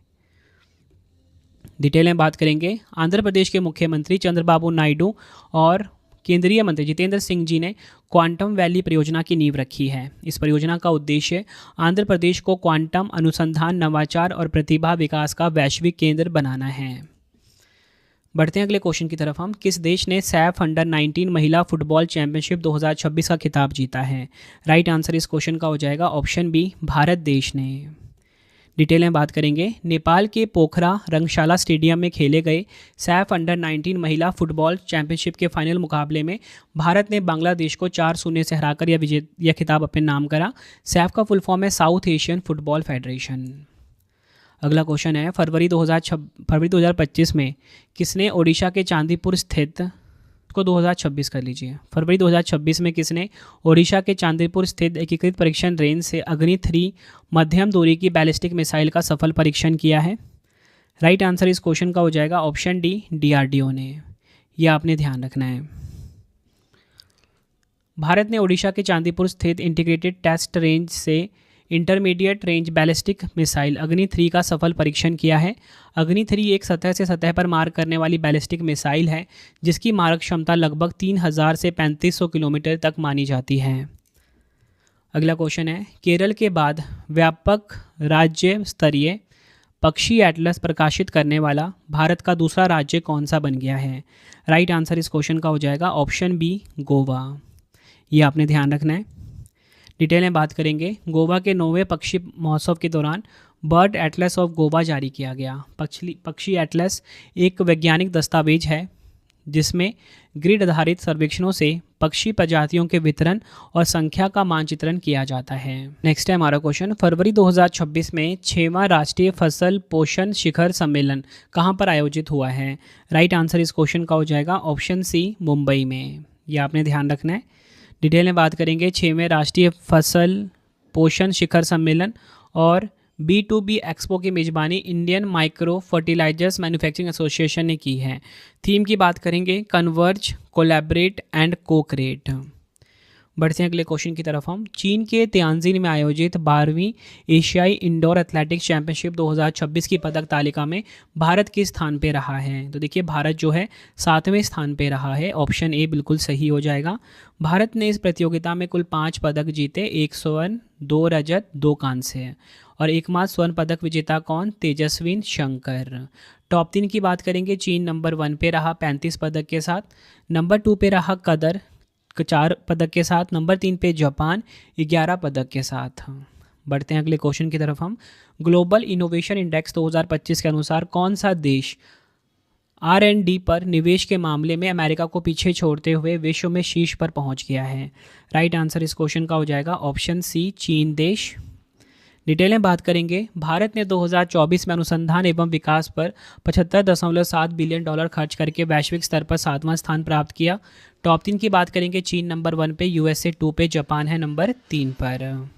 डिटेल में बात करेंगे, आंध्र प्रदेश के मुख्यमंत्री चंद्रबाबू नायडू और केंद्रीय मंत्री जितेंद्र सिंह जी ने क्वांटम वैली परियोजना की नींव रखी है। इस परियोजना का उद्देश्य आंध्र प्रदेश को क्वांटम अनुसंधान, नवाचार और प्रतिभा विकास का वैश्विक केंद्र बनाना है। बढ़ते हैं अगले क्वेश्चन की तरफ हम। किस देश ने सैफ अंडर 19 महिला फुटबॉल चैंपियनशिप 2026 का खिताब जीता है? राइट आंसर इस क्वेश्चन का हो जाएगा ऑप्शन बी, भारत देश ने। डिटेल में बात करेंगे, नेपाल के पोखरा रंगशाला स्टेडियम में खेले गए सैफ अंडर 19 महिला फुटबॉल चैंपियनशिप के फाइनल मुकाबले में भारत ने बांग्लादेश को 4-0 से हराकर यह खिताब अपने नाम करा। सैफ का फुल फॉर्म है साउथ एशियन फुटबॉल फेडरेशन। अगला क्वेश्चन है, फरवरी 2025 में किसने ओडिशा के चांदीपुर स्थित को 2026 कर लीजिए। फरवरी 2026 में किसने ओडिशा के चांदीपुर स्थित एकीकृत परीक्षण रेंज से अग्नि 3 मध्यम दूरी की बैलिस्टिक मिसाइल का सफल परीक्षण किया है? राइट आंसर इस क्वेश्चन का हो जाएगा ऑप्शन डी, डीआरडीओ ने। यह आपने ध्यान रखना है। भारत ने ओडिशा के चांदीपुर स्थित इंटीग्रेटेड टेस्ट रेंज से इंटरमीडिएट रेंज बैलिस्टिक मिसाइल अग्नि 3 का सफल परीक्षण किया है। अग्नि 3 एक सतह से सतह पर मार करने वाली बैलिस्टिक मिसाइल है जिसकी मारक क्षमता लगभग 3000 से 3500 किलोमीटर तक मानी जाती है। अगला क्वेश्चन है, केरल के बाद व्यापक राज्य स्तरीय पक्षी एटलस प्रकाशित करने वाला भारत का दूसरा राज्य कौन सा बन गया है? राइट आंसर इस क्वेश्चन का हो जाएगा ऑप्शन बी, गोवा। ये आपने ध्यान रखना है। डिटेल में बात करेंगे, गोवा के 9वें पक्षी महोत्सव के दौरान बर्ड एटलस ऑफ गोवा जारी किया गया। पक्षी एटलस एक वैज्ञानिक दस्तावेज है जिसमें ग्रिड आधारित सर्वेक्षणों से पक्षी प्रजातियों के वितरण और संख्या का मानचित्रण किया जाता है। नेक्स्ट है हमारा क्वेश्चन, फरवरी 2026 में 6वां राष्ट्रीय फसल पोषण शिखर सम्मेलन कहाँ पर आयोजित हुआ है? राइट आंसर इस क्वेश्चन का हो जाएगा ऑप्शन सी, मुंबई में। यह आपने ध्यान रखना है। डिटेल में बात करेंगे, 6वें राष्ट्रीय फसल पोषण शिखर सम्मेलन और B2B एक्सपो की मेज़बानी Indian micro fertilisers manufacturing association ने की है। थीम की बात करेंगे, कन्वर्ज, कोलैबोरेट एंड को-क्रिएट। बढ़ते हैं अगले क्वेश्चन की तरफ हम। चीन के तियानजिन में आयोजित 12वीं एशियाई इंडोर एथलेटिक्स चैंपियनशिप 2026 की पदक तालिका में भारत किस स्थान पे रहा है? तो देखिए, भारत जो है 7वें स्थान पे रहा है। ऑप्शन ए बिल्कुल सही हो जाएगा। भारत ने इस प्रतियोगिता में कुल 5 पदक जीते, 1 स्वर्ण, 2 रजत, 2 कांस्य। और एकमात्र स्वर्ण पदक विजेता कौन? तेजस्विन शंकर। टॉप 3 की बात करेंगे, चीन नंबर 1 पे रहा 35 पदक के साथ, नंबर 2 पे रहा कतर 4 पदक के साथ, नंबर 3 पे जापान 11 पदक के साथ। बढ़ते हैं अगले क्वेश्चन की तरफ हम। ग्लोबल इनोवेशन इंडेक्स 2025 के अनुसार कौन सा देश R&D पर निवेश के मामले में अमेरिका को पीछे छोड़ते हुए विश्व में शीर्ष पर पहुंच गया है? राइट आंसर इस क्वेश्चन का हो जाएगा ऑप्शन सी, चीन देश। डिटेल में बात करेंगे, भारत ने 2024 में अनुसंधान एवं विकास पर 75.7 बिलियन डॉलर खर्च करके वैश्विक स्तर पर 7वां स्थान प्राप्त किया। टॉप 3 की बात करेंगे, चीन नंबर 1 पे, यूएसए 2 पे, जापान है नंबर 3 पर।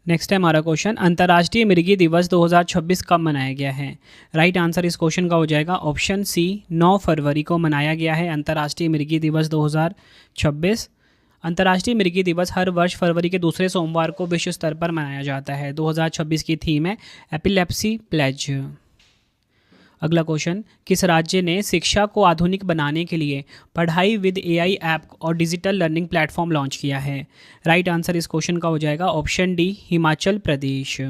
नेक्स्ट है हमारा क्वेश्चन, अंतर्राष्ट्रीय मिर्गी दिवस 2026 कब मनाया गया है? राइट आंसर इस क्वेश्चन का हो जाएगा ऑप्शन सी, 9 फरवरी को मनाया गया है अंतर्राष्ट्रीय मिर्गी दिवस 2026। अंतर्राष्ट्रीय मिर्गी दिवस हर वर्ष फरवरी के दूसरे सोमवार को विश्व स्तर पर मनाया जाता है। 2026 की थीम है एपिलेप्सी प्लेज। अगला क्वेश्चन, किस राज्य ने शिक्षा को आधुनिक बनाने के लिए पढ़ाई विद एआई ऐप और डिजिटल लर्निंग प्लेटफॉर्म लॉन्च किया है? राइट आंसर इस क्वेश्चन का हो जाएगा option D, Himachal Pradesh.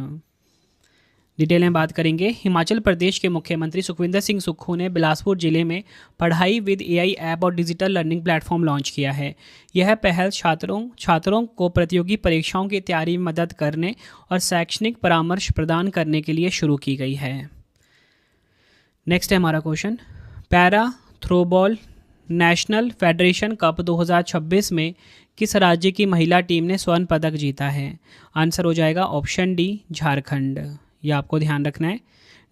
Detail में बात करेंगे, हिमाचल प्रदेश के मुख्यमंत्री सुखविंदर सिंह सुक्खू ने बिलासपुर जिले में पढ़ाई विद एआई ऐप और डिजिटल लर्निंग प्लेटफॉर्म लॉन्च किया है। यह पहल छात्रों को प्रतियोगी परीक्षाओं की तैयारी में मदद करने और शैक्षणिक परामर्श प्रदान करने के लिए शुरू की गई है। नेक्स्ट है हमारा question, para throwball national federation cup 2026 में किस राज्य की महिला टीम ने स्वर्ण पदक जीता है? आंसर हो जाएगा ऑप्शन डी, झारखंड। यह आपको ध्यान रखना है।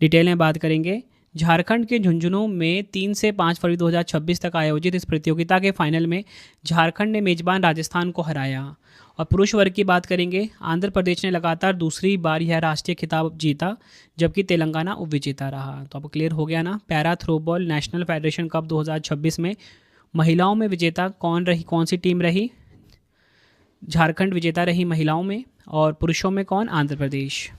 डिटेल में बात करेंगे, झारखंड के झुंझुनू में 3 से 5 फरवरी 2026 तक आयोजित इस प्रतियोगिता के फाइनल में झारखंड ने मेजबान राजस्थान को हराया। और पुरुष वर्ग की बात करेंगे, आंध्र प्रदेश ने लगातार दूसरी बार यह राष्ट्रीय खिताब जीता, जबकि तेलंगाना उपविजेता रहा। तो अब क्लियर हो गया ना, para throwball national federation cup 2026 में महिलाओं में विजेता कौन सी टीम रही? झारखंड विजेता रही महिलाओं में, और पुरुषों में कौन? आंध्र प्रदेश।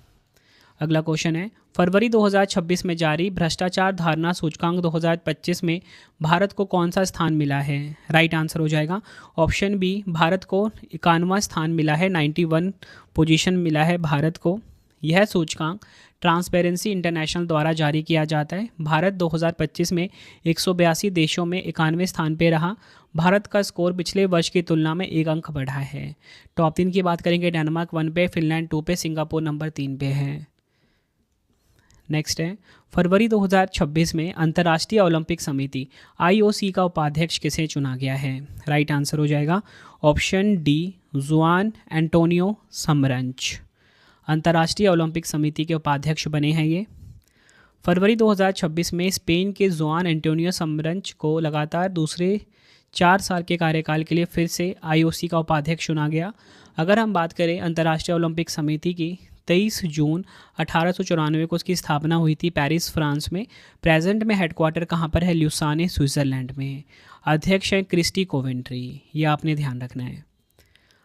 अगला क्वेश्चन है, फरवरी 2026 में जारी भ्रष्टाचार धारणा सूचकांक 2025 में भारत को कौन सा स्थान मिला है? राइट आंसर हो जाएगा ऑप्शन बी, भारत को 91वां स्थान मिला है, 91 पोजीशन मिला है भारत को। यह सूचकांक ट्रांसपेरेंसी इंटरनेशनल द्वारा जारी किया जाता है। भारत 2025 में 182 देशों में 91वें स्थान पर रहा। भारत का स्कोर पिछले वर्ष की तुलना में 1 अंक बढ़ा है। टॉप 3 की बात करेंगे, डेनमार्क 1 पे, फिनलैंड 2 पे, सिंगापुर नंबर 3 पे है। नेक्स्ट है, फरवरी 2026 में अंतर्राष्ट्रीय ओलंपिक समिति IOC का उपाध्यक्ष किसे चुना गया है? राइट आंसर हो जाएगा ऑप्शन डी, जुआन एंटोनियो समरंच। अंतर्राष्ट्रीय ओलंपिक समिति के उपाध्यक्ष बने हैं ये। फरवरी 2026 में स्पेन के जुआन एंटोनियो समरंच को लगातार दूसरे 4 साल के कार्यकाल के लिए फिर से IOC का उपाध्यक्ष चुना गया। अगर हम बात करें अंतर्राष्ट्रीय ओलंपिक समिति की, 23 जून 1894 को उसकी स्थापना हुई थी पेरिस, फ्रांस में। प्रेजेंट में हेडक्वार्टर कहाँ पर है? ल्यूसाने, स्विट्ज़रलैंड में। अध्यक्ष हैं क्रिस्टी कोवेंट्री। ये आपने ध्यान रखना है।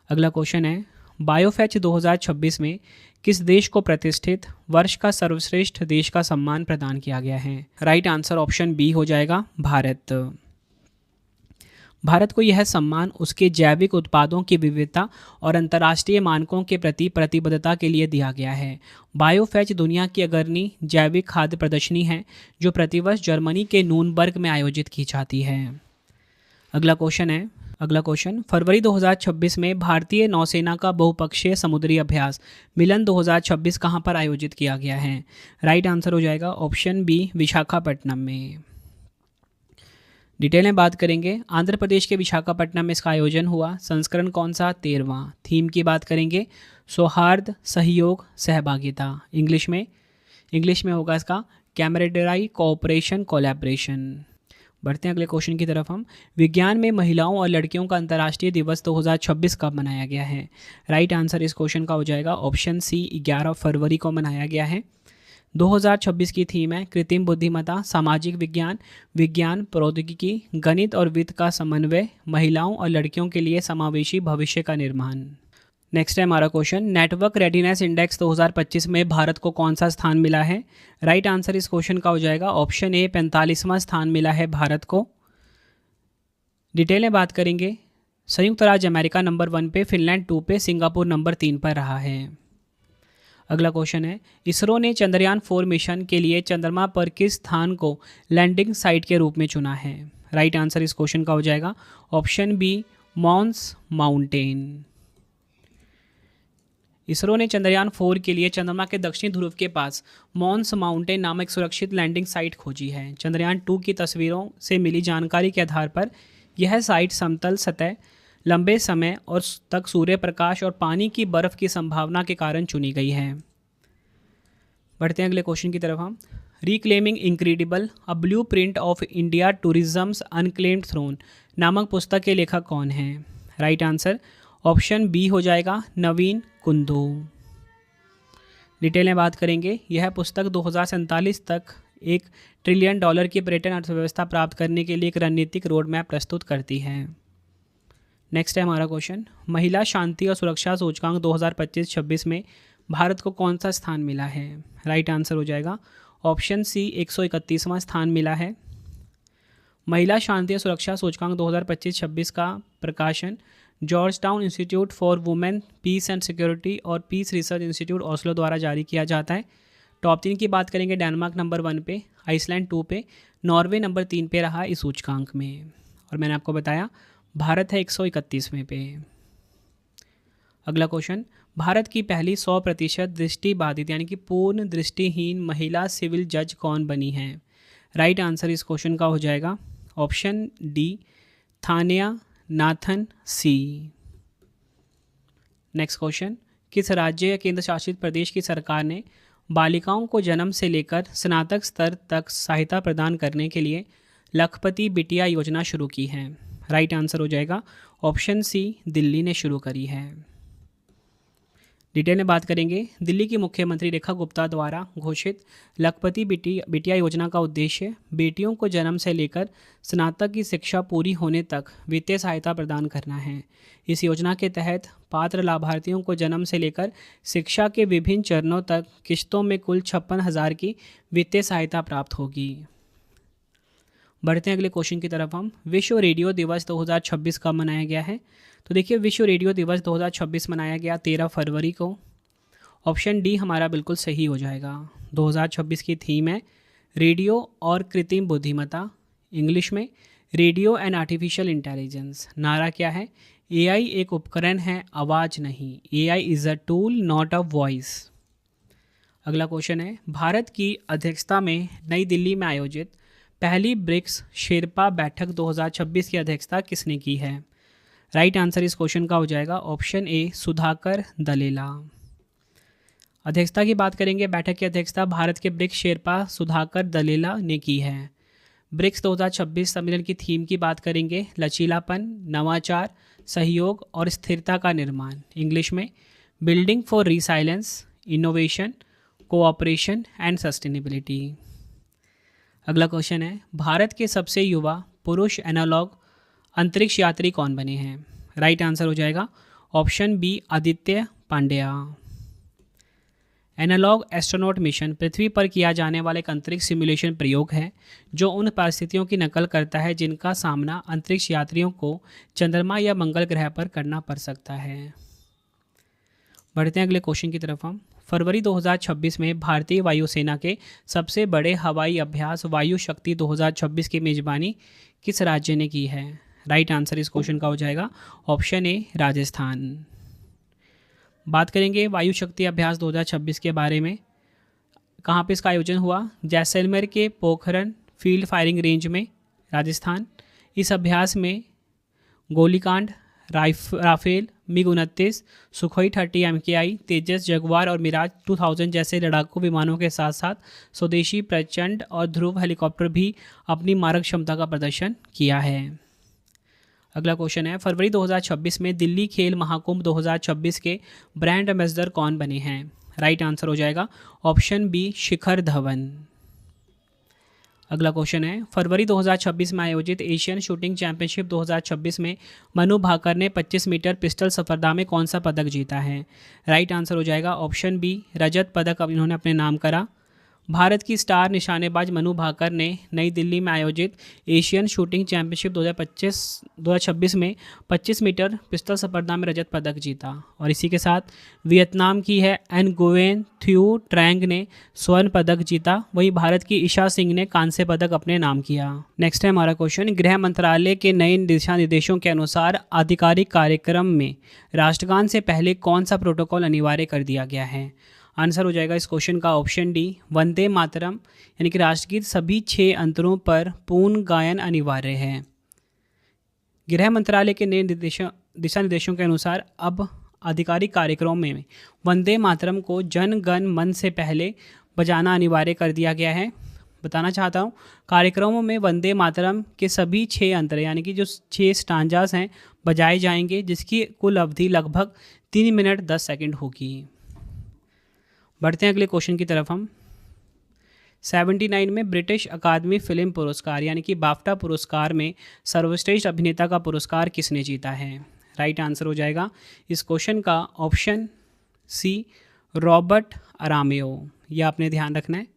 अगला क्वेश्चन है, बायोफेच 2026 में किस देश को प्रतिष्ठित वर्ष का सर्वश्रेष्ठ देश का सम्मान प्रदान किया गया है? राइट आंसर ऑप्शन बी हो जाएगा, भारत। भारत को यह सम्मान उसके जैविक उत्पादों की विविधता और अंतर्राष्ट्रीय मानकों के प्रति प्रतिबद्धता के लिए दिया गया है। बायोफेच दुनिया की अग्रणी जैविक खाद्य प्रदर्शनी है, जो प्रतिवर्ष जर्मनी के नूर्नबर्ग में आयोजित की जाती है। अगला क्वेश्चन, फरवरी 2026 में भारतीय नौसेना का बहुपक्षीय समुद्री अभ्यास मिलन 2026 कहाँ पर आयोजित किया गया है? राइट आंसर हो जाएगा ऑप्शन बी, विशाखापट्टनम में। डिटेल में बात करेंगे, आंध्र प्रदेश के विशाखापट्टनम में इसका आयोजन हुआ। संस्करण कौन सा? 13वां। थीम की बात करेंगे, सौहार्द, सहयोग, सहभागिता। इंग्लिश में होगा इसका कैमरेडराई, कोऑपरेशन, कोलैबोरेशन। बढ़ते हैं अगले क्वेश्चन की तरफ हम। विज्ञान में महिलाओं और लड़कियों का अंतर्राष्ट्रीय दिवस 2026 कब मनाया गया है? राइट आंसर इस क्वेश्चन का हो जाएगा ऑप्शन सी, 11 फरवरी को मनाया गया है। 2026 की थीम है कृत्रिम बुद्धिमत्ता, सामाजिक विज्ञान, विज्ञान प्रौद्योगिकी, गणित और वित्त का समन्वय, महिलाओं और लड़कियों के लिए समावेशी भविष्य का निर्माण। नेक्स्ट है हमारा क्वेश्चन, नेटवर्क रेडीनेस इंडेक्स 2025 में भारत को कौन सा स्थान मिला है? राइट आंसर इस क्वेश्चन का हो जाएगा ऑप्शन ए, 45वां स्थान मिला है भारत को। डिटेल में बात करेंगे, संयुक्त राज्य अमेरिका नंबर 1 पे, फिनलैंड 2 पे, सिंगापुर नंबर 3 पर रहा है। अगला क्वेश्चन है, इसरो ने चंद्रयान 4 मिशन के लिए चंद्रमा पर किस स्थान को लैंडिंग साइट के रूप में चुना है? राइट आंसर इस क्वेश्चन का हो जाएगा option B, Mons mountain. ISRO ने चंद्रयान 4 के लिए चंद्रमा के दक्षिणी ध्रुव के पास मॉन्स माउंटेन नामक सुरक्षित लैंडिंग साइट खोजी है। चंद्रयान 2 की तस्वीरों से मिली जानकारी के आधार पर यह साइट समतल सतह, लंबे समय और तक सूर्य प्रकाश और पानी की बर्फ की संभावना के कारण चुनी गई है। बढ़ते हैं अगले क्वेश्चन की तरफ हम। Reclaiming incredible a blueprint of India tourism's unclaimed throne नामक पुस्तक के लेखक कौन हैं? राइट आंसर ऑप्शन बी हो जाएगा नवीन कुंदू। डिटेल में बात करेंगे, यह पुस्तक 2047 तक $1 ट्रिलियन की पर्यटन अर्थव्यवस्था प्राप्त करने के लिए एक रणनीतिक रोड मैप प्रस्तुत करती है। नेक्स्ट है हमारा क्वेश्चन, महिला शांति और सुरक्षा सूचकांक 2025-26 में भारत को कौन सा स्थान मिला है? राइट आंसर हो जाएगा ऑप्शन सी 131वां स्थान मिला है। महिला शांति और सुरक्षा सूचकांक 2025-26 का प्रकाशन Georgetown institute for women peace and security और पीस रिसर्च इंस्टीट्यूट ओस्लो द्वारा जारी किया जाता है। टॉप 3 की बात करेंगे, डेनमार्क नंबर 1 पे, आइसलैंड 2 पे, नॉर्वे नंबर 3 पे रहा इस सूचकांक में। और मैंने आपको बताया भारत है 131वें पे। अगला क्वेश्चन, भारत की पहली 100% दृष्टिबाधित यानी कि पूर्ण दृष्टिहीन महिला सिविल जज कौन बनी है? राइट आंसर इस क्वेश्चन का हो जाएगा ऑप्शन डी थानिया नाथन सी। नेक्स्ट क्वेश्चन, किस राज्य या केंद्र शासित प्रदेश की सरकार ने बालिकाओं को जन्म से लेकर स्नातक स्तर तक सहायता प्रदान करने के लिए लखपति बिटिया योजना शुरू की है? राइट आंसर हो जाएगा ऑप्शन सी दिल्ली ने शुरू करी है। डिटेल में बात करेंगे, दिल्ली की मुख्यमंत्री रेखा गुप्ता द्वारा घोषित लखपति बिटिया योजना का उद्देश्य बेटियों को जन्म से लेकर स्नातक की शिक्षा पूरी होने तक वित्तीय सहायता प्रदान करना है। इस योजना के तहत पात्र लाभार्थियों को जन्म से लेकर शिक्षा के विभिन्न चरणों तक किश्तों में कुल 56,000 की वित्तीय सहायता प्राप्त होगी। बढ़ते हैं अगले क्वेश्चन की तरफ हम। विश्व रेडियो दिवस 2026 कब मनाया गया है? तो देखिए, विश्व रेडियो दिवस 2026 मनाया गया 13 फरवरी को। ऑप्शन डी हमारा बिल्कुल सही हो जाएगा। 2026 की थीम है रेडियो और कृत्रिम बुद्धिमत्ता, इंग्लिश में रेडियो एंड आर्टिफिशियल इंटेलिजेंस। नारा क्या है? एआई एक उपकरण है, आवाज़ नहीं। AI is a tool not a voice. अगला क्वेश्चन है, भारत की अध्यक्षता में नई दिल्ली में आयोजित पहली ब्रिक्स शेरपा बैठक 2026 की अध्यक्षता किसने की है? राइट आंसर इस क्वेश्चन का हो जाएगा ऑप्शन ए सुधाकर दलेला। अध्यक्षता की बात करेंगे, बैठक की अध्यक्षता भारत के ब्रिक्स शेरपा सुधाकर दलेला ने की है। ब्रिक्स 2026 सम्मेलन की थीम की बात करेंगे, लचीलापन, नवाचार, सहयोग और स्थिरता का निर्माण, इंग्लिश में building for resilience, innovation, cooperation and sustainability. अगला क्वेश्चन है, भारत के सबसे युवा पुरुष एनालॉग अंतरिक्ष यात्री कौन बने हैं? राइट आंसर हो जाएगा option B Aditya Pandya. Analog astronaut mission पृथ्वी पर किया जाने वाला एक अंतरिक्ष सिमुलेशन प्रयोग है जो उन परिस्थितियों की नकल करता है जिनका सामना अंतरिक्ष यात्रियों को चंद्रमा या मंगल ग्रह पर करना पड़ सकता है। बढ़ते हैं अगले क्वेश्चन की तरफ हम। फरवरी 2026 में भारतीय वायुसेना के सबसे बड़े हवाई अभ्यास वायु शक्ति 2026 की मेजबानी किस राज्य ने की है? राइट आंसर इस क्वेश्चन का हो जाएगा ऑप्शन ए राजस्थान। बात करेंगे वायु शक्ति अभ्यास 2026 के बारे में। कहाँ पे इसका आयोजन हुआ? जैसलमेर के पोखरन फील्ड फायरिंग रेंज में, राजस्थान। इस अभ्यास में गोलीकांड, राफेल, MiG-29, सुखोई 30 MKI, तेजस, जगुआर और मिराज 2000 जैसे लड़ाकू विमानों के साथ साथ स्वदेशी प्रचंड और ध्रुव हेलीकॉप्टर भी अपनी मारक क्षमता का प्रदर्शन किया है। अगला क्वेश्चन है, फरवरी 2026 में दिल्ली खेल महाकुंभ 2026 के ब्रांड एम्बेसडर कौन बने हैं? राइट आंसर हो जाएगा ऑप्शन बी शिखर धवन। अगला क्वेश्चन है, फरवरी 2026 में आयोजित एशियन शूटिंग चैंपियनशिप 2026 में मनु भाकर ने 25 मीटर पिस्टल स्पर्धा में कौन सा पदक जीता है? राइट आंसर हो जाएगा ऑप्शन बी रजत पदक अब इन्होंने अपने नाम करा। भारत की स्टार निशानेबाज मनु भाकर ने नई दिल्ली में आयोजित एशियन शूटिंग चैंपियनशिप 2026 में 25 मीटर पिस्टल स्पर्धा में रजत पदक जीता। और इसी के साथ वियतनाम की है एनगुएन थ्यू ट्रैंग ने स्वर्ण पदक जीता। वहीं भारत की ईशा सिंह ने कांस्य पदक अपने नाम किया। नेक्स्ट है हमारा क्वेश्चन, गृह मंत्रालय के नए दिशा निर्देशों के अनुसार आधिकारिक कार्यक्रम में राष्ट्रगान से पहले कौन सा प्रोटोकॉल अनिवार्य कर दिया गया है? आंसर हो जाएगा इस क्वेश्चन का ऑप्शन डी वंदे मातरम, यानी कि राष्ट्रगीत सभी 6 अंतरों पर पूर्ण गायन अनिवार्य है। गृह मंत्रालय के नए दिशा निर्देशों के अनुसार अब आधिकारिक कार्यक्रमों में वंदे मातरम को जन गण मन से पहले बजाना अनिवार्य कर दिया गया है। बताना चाहता हूँ, कार्यक्रमों में वंदे मातरम के सभी 6 अंतर यानी कि जो 6 स्टांजास हैं बजाए जाएंगे, जिसकी कुल अवधि लगभग 3 मिनट 10 सेकंड होगी। बढ़ते हैं अगले क्वेश्चन की तरफ हम। 79 में ब्रिटिश अकादमी फिल्म पुरस्कार यानी कि बाफ्टा पुरस्कार में सर्वश्रेष्ठ अभिनेता का पुरस्कार किसने जीता है? राइट आंसर हो जाएगा इस क्वेश्चन का ऑप्शन सी, रॉबर्ट अरामियो। यह आपने ध्यान रखना है।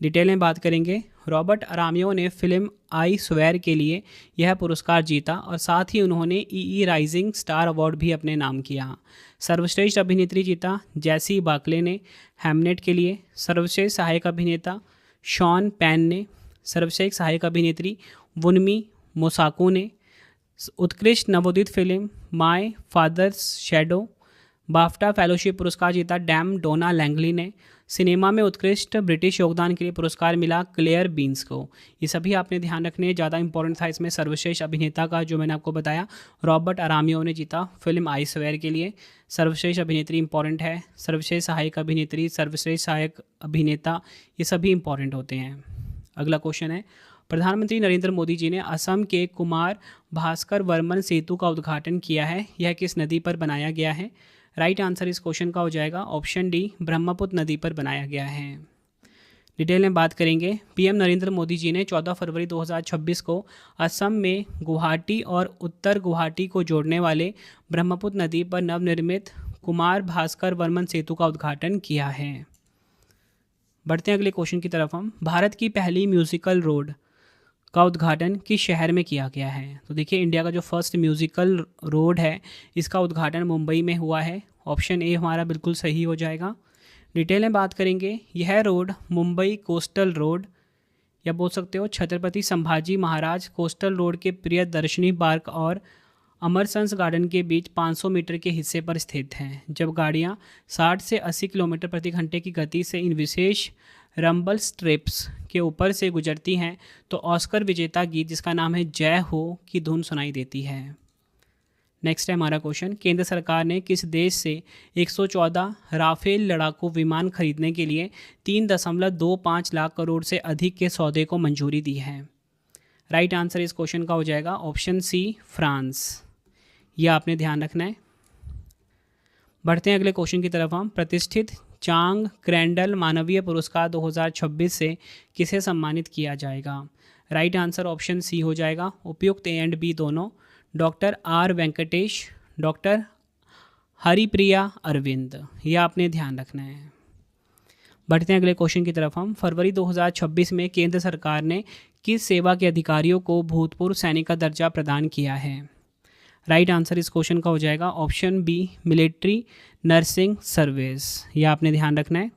डिटेल में बात करेंगे, रॉबर्ट अरामियो ने फिल्म आई स्वेयर के लिए यह पुरस्कार जीता और साथ ही उन्होंने ईई राइजिंग स्टार अवार्ड भी अपने नाम किया। सर्वश्रेष्ठ अभिनेत्री जीता जैसी बाकले ने हैमनेट के लिए। सर्वश्रेष्ठ सहायक अभिनेता शॉन पेन ने। सर्वश्रेष्ठ सहायक अभिनेत्री वुनमी मोसाको ने। उत्कृष्ट नवोदित film my father's shadow. BAFTA fellowship पुरस्कार जीता डैम डोना लैंगली ने। सिनेमा में उत्कृष्ट ब्रिटिश योगदान के लिए पुरस्कार मिला क्लेयर बीन्स को। ये सभी आपने ध्यान रखने, ज़्यादा इंपॉर्टेंट था इसमें सर्वश्रेष्ठ अभिनेता का, जो मैंने आपको बताया रॉबर्ट अरामियो ने जीता फिल्म आई स्वेयर के लिए। सर्वश्रेष्ठ अभिनेत्री इंपॉर्टेंट है, सर्वश्रेष्ठ सहायक अभिनेत्री, सर्वश्रेष्ठ सहायक अभिनेता, ये सभी इंपॉर्टेंट होते हैं। अगला क्वेश्चन है, प्रधानमंत्री नरेंद्र मोदी जी ने असम के कुमार भास्कर वर्मन सेतु का उद्घाटन किया है, यह किस नदी पर बनाया गया है? राइट आंसर इस क्वेश्चन का हो जाएगा ऑप्शन डी, ब्रह्मपुत्र नदी पर बनाया गया है। डिटेल में बात करेंगे, पीएम नरेंद्र मोदी जी ने 14 फरवरी 2026 को असम में गुवाहाटी और उत्तर गुवाहाटी को जोड़ने वाले ब्रह्मपुत्र नदी पर नवनिर्मित कुमार भास्कर वर्मन सेतु का उद्घाटन किया है। बढ़ते हैं अगले क्वेश्चन की तरफ हम। भारत की पहली म्यूजिकल रोड का उद्घाटन किस शहर में किया गया है? तो देखिए, इंडिया का जो फर्स्ट म्यूजिकल रोड है इसका उद्घाटन मुंबई में हुआ है। ऑप्शन ए हमारा बिल्कुल सही हो जाएगा। डिटेल में बात करेंगे, यह रोड मुंबई कोस्टल रोड या बोल सकते हो छत्रपति संभाजी महाराज कोस्टल रोड के प्रियदर्शनी पार्क और अमरसंस गार्डन के बीच 500 मीटर के हिस्से पर स्थित हैं। जब गाड़ियां 60 से 80 किलोमीटर प्रति घंटे की गति से इन विशेष रंबल स्ट्रिप्स के ऊपर से गुजरती हैं तो ऑस्कर विजेता गीत जिसका नाम है जय हो की धुन सुनाई देती है। नेक्स्ट है हमारा क्वेश्चन, केंद्र सरकार ने किस देश से 114 राफेल लड़ाकू विमान खरीदने के लिए 3.25 लाख करोड़ से अधिक के सौदे को मंजूरी दी है? राइट आंसर इस क्वेश्चन का हो जाएगा ऑप्शन सी, फ्रांस। यह आपने ध्यान रखना है। बढ़ते हैं अगले क्वेश्चन की तरफ हम। प्रतिष्ठित चांग क्रैंडल मानवीय पुरस्कार 2026 से किसे सम्मानित किया जाएगा? राइट आंसर ऑप्शन सी हो जाएगा। उपयुक्त ए एंड बी दोनों, doctor R Venkatesh, doctor Haripriya Aravind. यह आपने ध्यान रखना है। बढ़ते हैं अगले क्वेश्चन की तरफ हम। फरवरी 2026 में केंद्र सरकार ने किस सेवा के अधिकारियों को भूतपूर्व सैनिक का दर्जा प्रदान किया है? राइट आंसर इस क्वेश्चन का हो जाएगा option B, military nursing service. यह आपने ध्यान रखना है।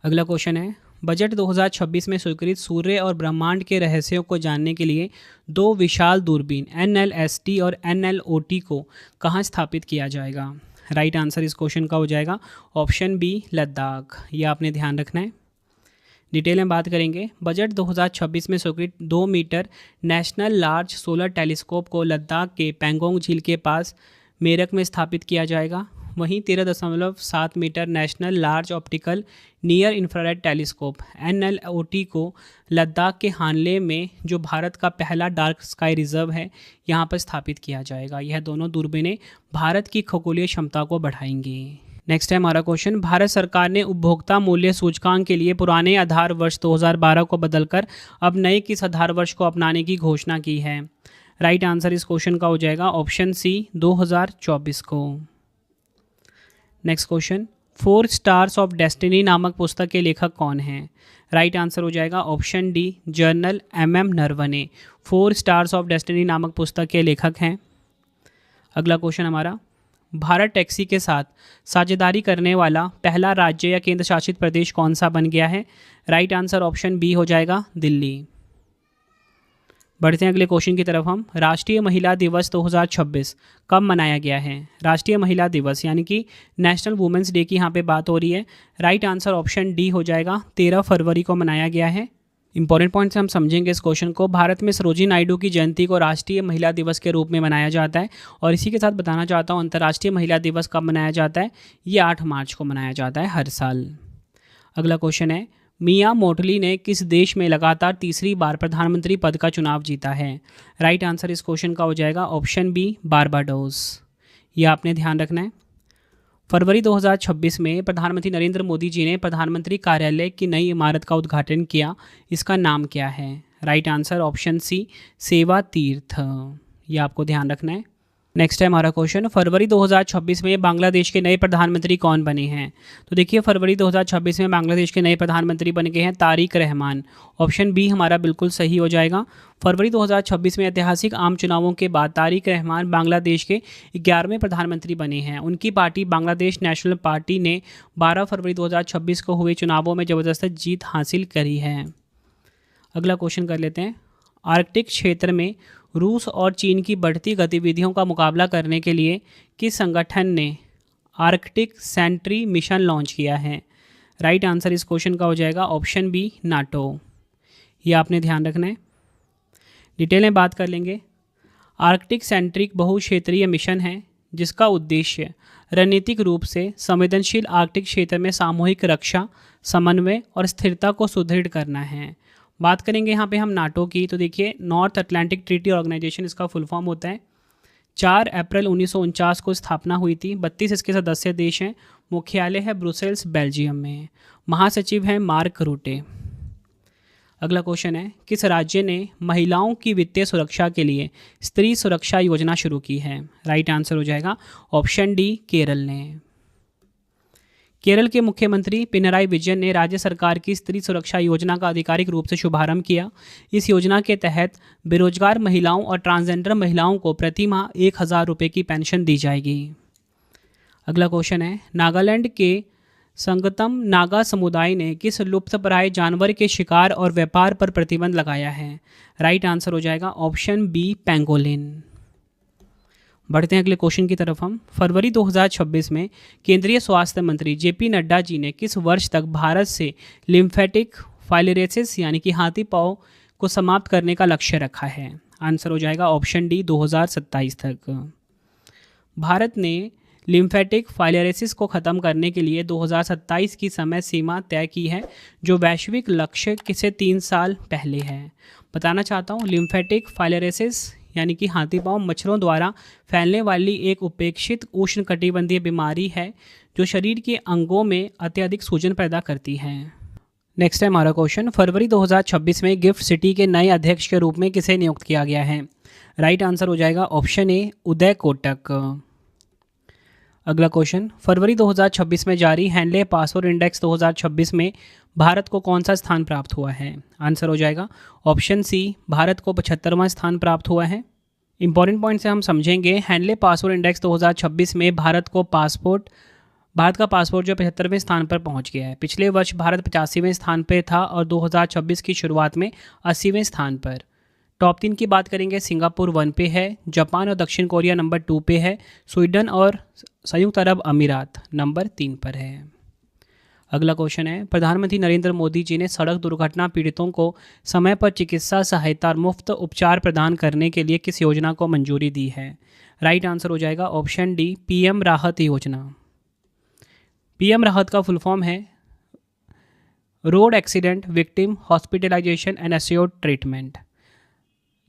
अगला क्वेश्चन है, बजट 2026 में स्वीकृत सूर्य और ब्रह्मांड के रहस्यों को जानने के लिए 2 विशाल दूरबीन NLST और NLOT को कहाँ स्थापित किया जाएगा? राइट आंसर इस क्वेश्चन का हो जाएगा ऑप्शन बी, लद्दाख। यह आपने ध्यान रखना है। डिटेल में बात करेंगे, बजट 2026 में स्वीकृत 2 metre national large solar telescope को लद्दाख के पैंगोंग झील के पास मेरठ में स्थापित किया जाएगा। वहीं 13.7 metre national large optical near infrared telescope NLOT को लद्दाख के हानले में, जो भारत का पहला डार्क स्काई रिजर्व है, यहाँ पर स्थापित किया जाएगा। यह दोनों दूरबीनें भारत की खगोलीय क्षमता को बढ़ाएंगी। नेक्स्ट है हमारा क्वेश्चन, भारत सरकार ने उपभोक्ता मूल्य सूचकांक के लिए पुराने आधार वर्ष 2012 को बदलकर अब नए किस आधार वर्ष को अपनाने की घोषणा की है? राइट आंसर इस क्वेश्चन का हो जाएगा ऑप्शन सी, 2024 को। Next question, 4 stars of destiny नामक पुस्तक के लेखक कौन हैं? राइट आंसर हो जाएगा option D, general MM Naravane 4 stars of destiny नामक पुस्तक के लेखक हैं। अगला क्वेश्चन हमारा, भारत टैक्सी के साथ साझेदारी करने वाला पहला राज्य या केंद्र शासित प्रदेश कौन सा बन गया है? राइट आंसर ऑप्शन बी हो जाएगा, दिल्ली। बढ़ते हैं अगले क्वेश्चन की तरफ हम। राष्ट्रीय महिला दिवस 2026 कब मनाया गया है? राष्ट्रीय महिला दिवस यानी कि नेशनल वुमेंस डे की यहाँ पे बात हो रही है। राइट आंसर ऑप्शन डी हो जाएगा, 13 फरवरी को मनाया गया है। इंपॉर्टेंट पॉइंट से हम समझेंगे इस क्वेश्चन को। भारत में सरोजिनी नायडू की जयंती को राष्ट्रीय महिला दिवस के रूप में मनाया जाता है। और इसी के साथ बताना चाहता हूँ, अंतर्राष्ट्रीय महिला दिवस कब मनाया जाता है? ये 8 मार्च को मनाया जाता है हर साल। अगला क्वेश्चन है, मियां मोटली ने किस देश में लगातार तीसरी बार प्रधानमंत्री पद का चुनाव जीता है? राइट आंसर इस क्वेश्चन का हो जाएगा ऑप्शन बी, बारबाडोस। ये आपने ध्यान रखना है। फरवरी 2026 में प्रधानमंत्री नरेंद्र मोदी जी ने प्रधानमंत्री कार्यालय की नई इमारत का उद्घाटन किया। इसका नाम क्या है? राइट आंसर ऑप्शन सी, सेवा तीर्थ। ये आपको ध्यान रखना है। नेक्स्ट है हमारा क्वेश्चन, फरवरी 2026 में बांग्लादेश के नए प्रधानमंत्री कौन बने हैं? तो देखिए फरवरी 2026 में बांग्लादेश के नए प्रधानमंत्री बन गए हैं तारिक रहमान। ऑप्शन बी हमारा बिल्कुल सही हो जाएगा। फरवरी 2026 में ऐतिहासिक आम चुनावों के बाद तारिक रहमान बांग्लादेश के 11वें प्रधानमंत्री बने हैं। उनकी पार्टी बांग्लादेश नेशनल पार्टी ने 12 फरवरी 2026 को हुए चुनावों में ज़बरदस्त जीत हासिल करी है। अगला क्वेश्चन कर लेते हैं, आर्कटिक क्षेत्र में रूस और चीन की बढ़ती गतिविधियों का मुकाबला करने के लिए किस संगठन ने आर्कटिक सेंट्री मिशन लॉन्च किया है? राइट आंसर इस क्वेश्चन का हो जाएगा ऑप्शन बी, नाटो। ये आपने ध्यान रखना है। डिटेल में बात कर लेंगे। आर्कटिक सेंट्रिक बहुक्षेत्रीय मिशन है जिसका उद्देश्य रणनीतिक रूप से संवेदनशील आर्कटिक क्षेत्र में सामूहिक रक्षा, समन्वय और स्थिरता को सुदृढ़ करना है। बात करेंगे यहाँ पे हम नाटो की, तो देखिए नॉर्थ अटलांटिक ट्रीटी ऑर्गेनाइजेशन इसका फुल फॉर्म होता है। 4 अप्रैल 1949 को स्थापना हुई थी। 32 इसके सदस्य देश हैं। मुख्यालय है ब्रुसेल्स, बेल्जियम में। महासचिव हैं मार्क रूटे। अगला क्वेश्चन है, किस राज्य ने महिलाओं की वित्तीय सुरक्षा के लिए स्त्री सुरक्षा योजना शुरू की है? राइट आंसर हो जाएगा ऑप्शन डी, केरल ने। केरल के मुख्यमंत्री पिनराई विजयन ने राज्य सरकार की स्त्री सुरक्षा योजना का आधिकारिक रूप से शुभारंभ किया। इस योजना के तहत बेरोजगार महिलाओं और ट्रांसजेंडर महिलाओं को प्रति माह 1,000 रुपये की पेंशन दी जाएगी। अगला क्वेश्चन है, नागालैंड के संगतम नागा समुदाय ने किस लुप्तप्राय जानवर के शिकार और व्यापार पर प्रतिबंध लगाया है? राइट आंसर हो जाएगा ऑप्शन बी, पेंगोलिन। बढ़ते हैं अगले क्वेश्चन की तरफ हम। फरवरी 2026 में केंद्रीय स्वास्थ्य मंत्री जेपी नड्डा जी ने किस वर्ष तक भारत से लिम्फेटिक फाइलेरियोसिस यानी कि हाथी पांव को समाप्त करने का लक्ष्य रखा है? आंसर हो जाएगा ऑप्शन डी, 2027 तक। भारत ने लिम्फेटिक फाइलेरियोसिस को ख़त्म करने के लिए 2027 की समय सीमा तय की है, जो वैश्विक लक्ष्य से 3 साल पहले है। बताना चाहता हूँ, लिम्फेटिक फाइलेरियोसिस यानी कि हाथी पांव मच्छरों द्वारा फैलने वाली एक उपेक्षित उष्णकटिबंधीय बीमारी है जो शरीर के अंगों में अत्यधिक सूजन पैदा करती है। नेक्स्ट है हमारा क्वेश्चन, फरवरी 2026 में गिफ्ट सिटी के नए अध्यक्ष के रूप में किसे नियुक्त किया गया है? राइट आंसर हो जाएगा ऑप्शन ए, उदय कोटक। अगला क्वेश्चन, फरवरी 2026 में जारी हैंडले पासपोर्ट इंडेक्स 2026 में भारत को कौन सा स्थान प्राप्त हुआ है? आंसर हो जाएगा ऑप्शन सी, भारत को 75वां स्थान प्राप्त हुआ है। इंपॉर्टेंट पॉइंट से हम समझेंगे, हैंडले पासपोर्ट इंडेक्स 2026 में भारत का पासपोर्ट जो 75वें स्थान पर पहुंच गया है। पिछले वर्ष भारत 85वें स्थान पर था और 2026 की शुरुआत में 80वें स्थान पर। टॉप 3 की बात करेंगे, सिंगापुर 1 पे है, जापान और दक्षिण कोरिया नंबर 2 पे है, स्वीडन और संयुक्त अरब अमीरात नंबर 3 पर है। अगला क्वेश्चन है, प्रधानमंत्री नरेंद्र मोदी जी ने सड़क दुर्घटना पीड़ितों को समय पर चिकित्सा सहायता और मुफ्त उपचार प्रदान करने के लिए किस योजना को मंजूरी दी है? राइट आंसर हो जाएगा ऑप्शन डी, पीएम राहत योजना। पीएम राहत का फुल फॉर्म है road accident victim hospitalisation and assured treatment.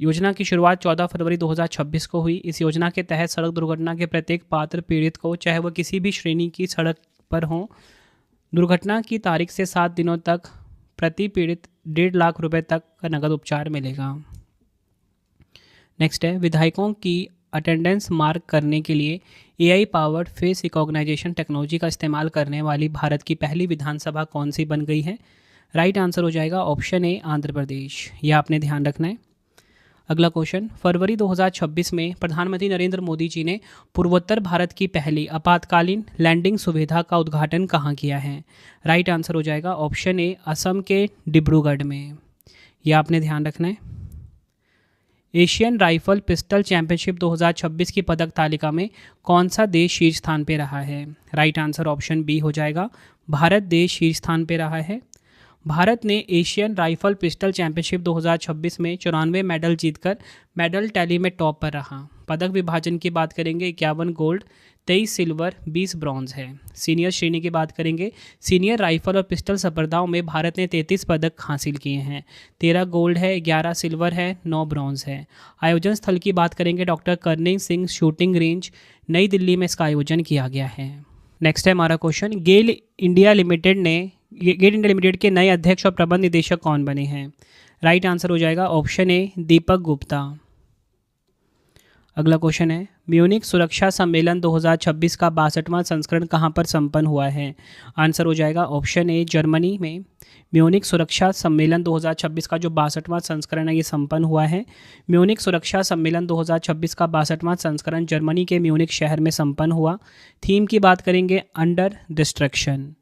योजना की शुरुआत 14 फरवरी 2026 को हुई। इस योजना के तहत सड़क दुर्घटना के प्रत्येक पात्र पीड़ित को, चाहे वह किसी भी श्रेणी की सड़क पर हो, दुर्घटना की तारीख से 7 दिनों तक प्रति पीड़ित 1.5 लाख रुपए तक का नगद उपचार मिलेगा। नेक्स्ट है, विधायकों की अटेंडेंस मार्क करने के लिए AI powered face recognition technology का इस्तेमाल करने वाली भारत की पहली विधानसभा कौन सी बन गई है? राइट आंसर हो जाएगा ऑप्शन ए, आंध्र प्रदेश। यह आपने ध्यान रखना है। अगला क्वेश्चन, फरवरी 2026 में प्रधानमंत्री नरेंद्र मोदी जी ने पूर्वोत्तर भारत की पहली आपातकालीन लैंडिंग सुविधा का उद्घाटन कहाँ किया है? राइट आंसर हो जाएगा ऑप्शन ए, असम के डिब्रूगढ़ में। यह आपने ध्यान रखना है। एशियन राइफल पिस्टल चैंपियनशिप 2026 की पदक तालिका में कौन सा देश शीर्ष स्थान पर रहा है? राइट आंसर ऑप्शन बी हो जाएगा, भारत देश शीर्ष स्थान पर रहा है। भारत ने एशियन राइफल पिस्टल चैंपियनशिप 2026 में 94 मेडल जीतकर मेडल टैली में टॉप पर रहा। पदक विभाजन की बात करेंगे 51 गोल्ड, 23 सिल्वर, 20 ब्रॉन्ज है। सीनियर श्रेणी की बात करेंगे, सीनियर राइफल और पिस्टल स्पर्धाओं में भारत ने 33 पदक हासिल किए हैं। 13 गोल्ड है, 11 सिल्वर है, 9 ब्रॉन्ज है। आयोजन स्थल की बात करेंगे doctor Karni Singh shooting range, नई दिल्ली में इसका आयोजन किया गया है। नेक्स्ट है हमारा क्वेश्चन, गेल इंडिया लिमिटेड के नए अध्यक्ष और प्रबंध निदेशक कौन बने हैं? राइट आंसर हो जाएगा ऑप्शन ए दीपक गुप्ता। अगला क्वेश्चन है, म्यूनिख सुरक्षा सम्मेलन 2026 का 62वां संस्करण कहां पर संपन्न हुआ है? आंसर हो जाएगा ऑप्शन ए जर्मनी में। म्यूनिख सुरक्षा सम्मेलन 2026 का जो 62वां संस्करण है ये संपन्न हुआ है। म्यूनिख सुरक्षा सम्मेलन 2026 का 62वां संस्करण जर्मनी के म्यूनिख शहर में संपन्न हुआ। थीम की बात करेंगे अंडर डिस्ट्रक्शन।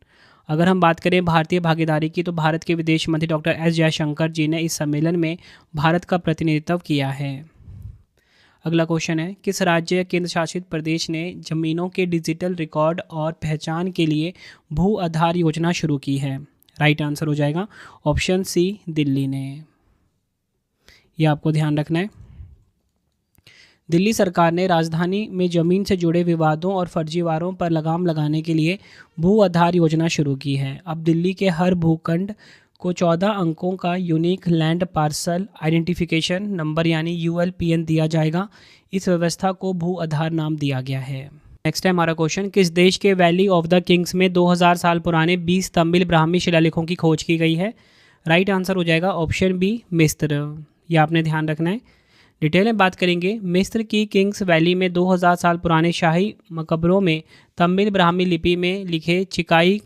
अगर हम बात करें भारतीय भागीदारी की, तो भारत के विदेश मंत्री डॉक्टर एस जयशंकर जी ने इस सम्मेलन में भारत का प्रतिनिधित्व किया है। अगला क्वेश्चन है, किस राज्य या केंद्र शासित प्रदेश ने जमीनों के डिजिटल रिकॉर्ड और पहचान के लिए भू आधार योजना शुरू की है? राइट आंसर हो जाएगा ऑप्शन सी दिल्ली ने। यह आपको ध्यान रखना है। दिल्ली सरकार ने राजधानी में ज़मीन से जुड़े विवादों और फर्जीवाड़ों पर लगाम लगाने के लिए भू आधार योजना शुरू की है। अब दिल्ली के हर भूखंड को 14 अंकों का unique land parcel identification number यानी ULPN दिया जाएगा। इस व्यवस्था को भू आधार नाम दिया गया है। नेक्स्ट है हमारा क्वेश्चन, किस देश के वैली ऑफ द किंग्स में 2000 साल पुराने 20 तमिल ब्राह्मी शिलालेखों की खोज की गई है? राइट आंसर हो जाएगा ऑप्शन बी मिस्र। यह आपने ध्यान रखना है। डिटेल में बात करेंगे, मिस्र की किंग्स वैली में 2000 साल पुराने शाही मकबरों में तमिल ब्राह्मी लिपि में लिखे चिकाई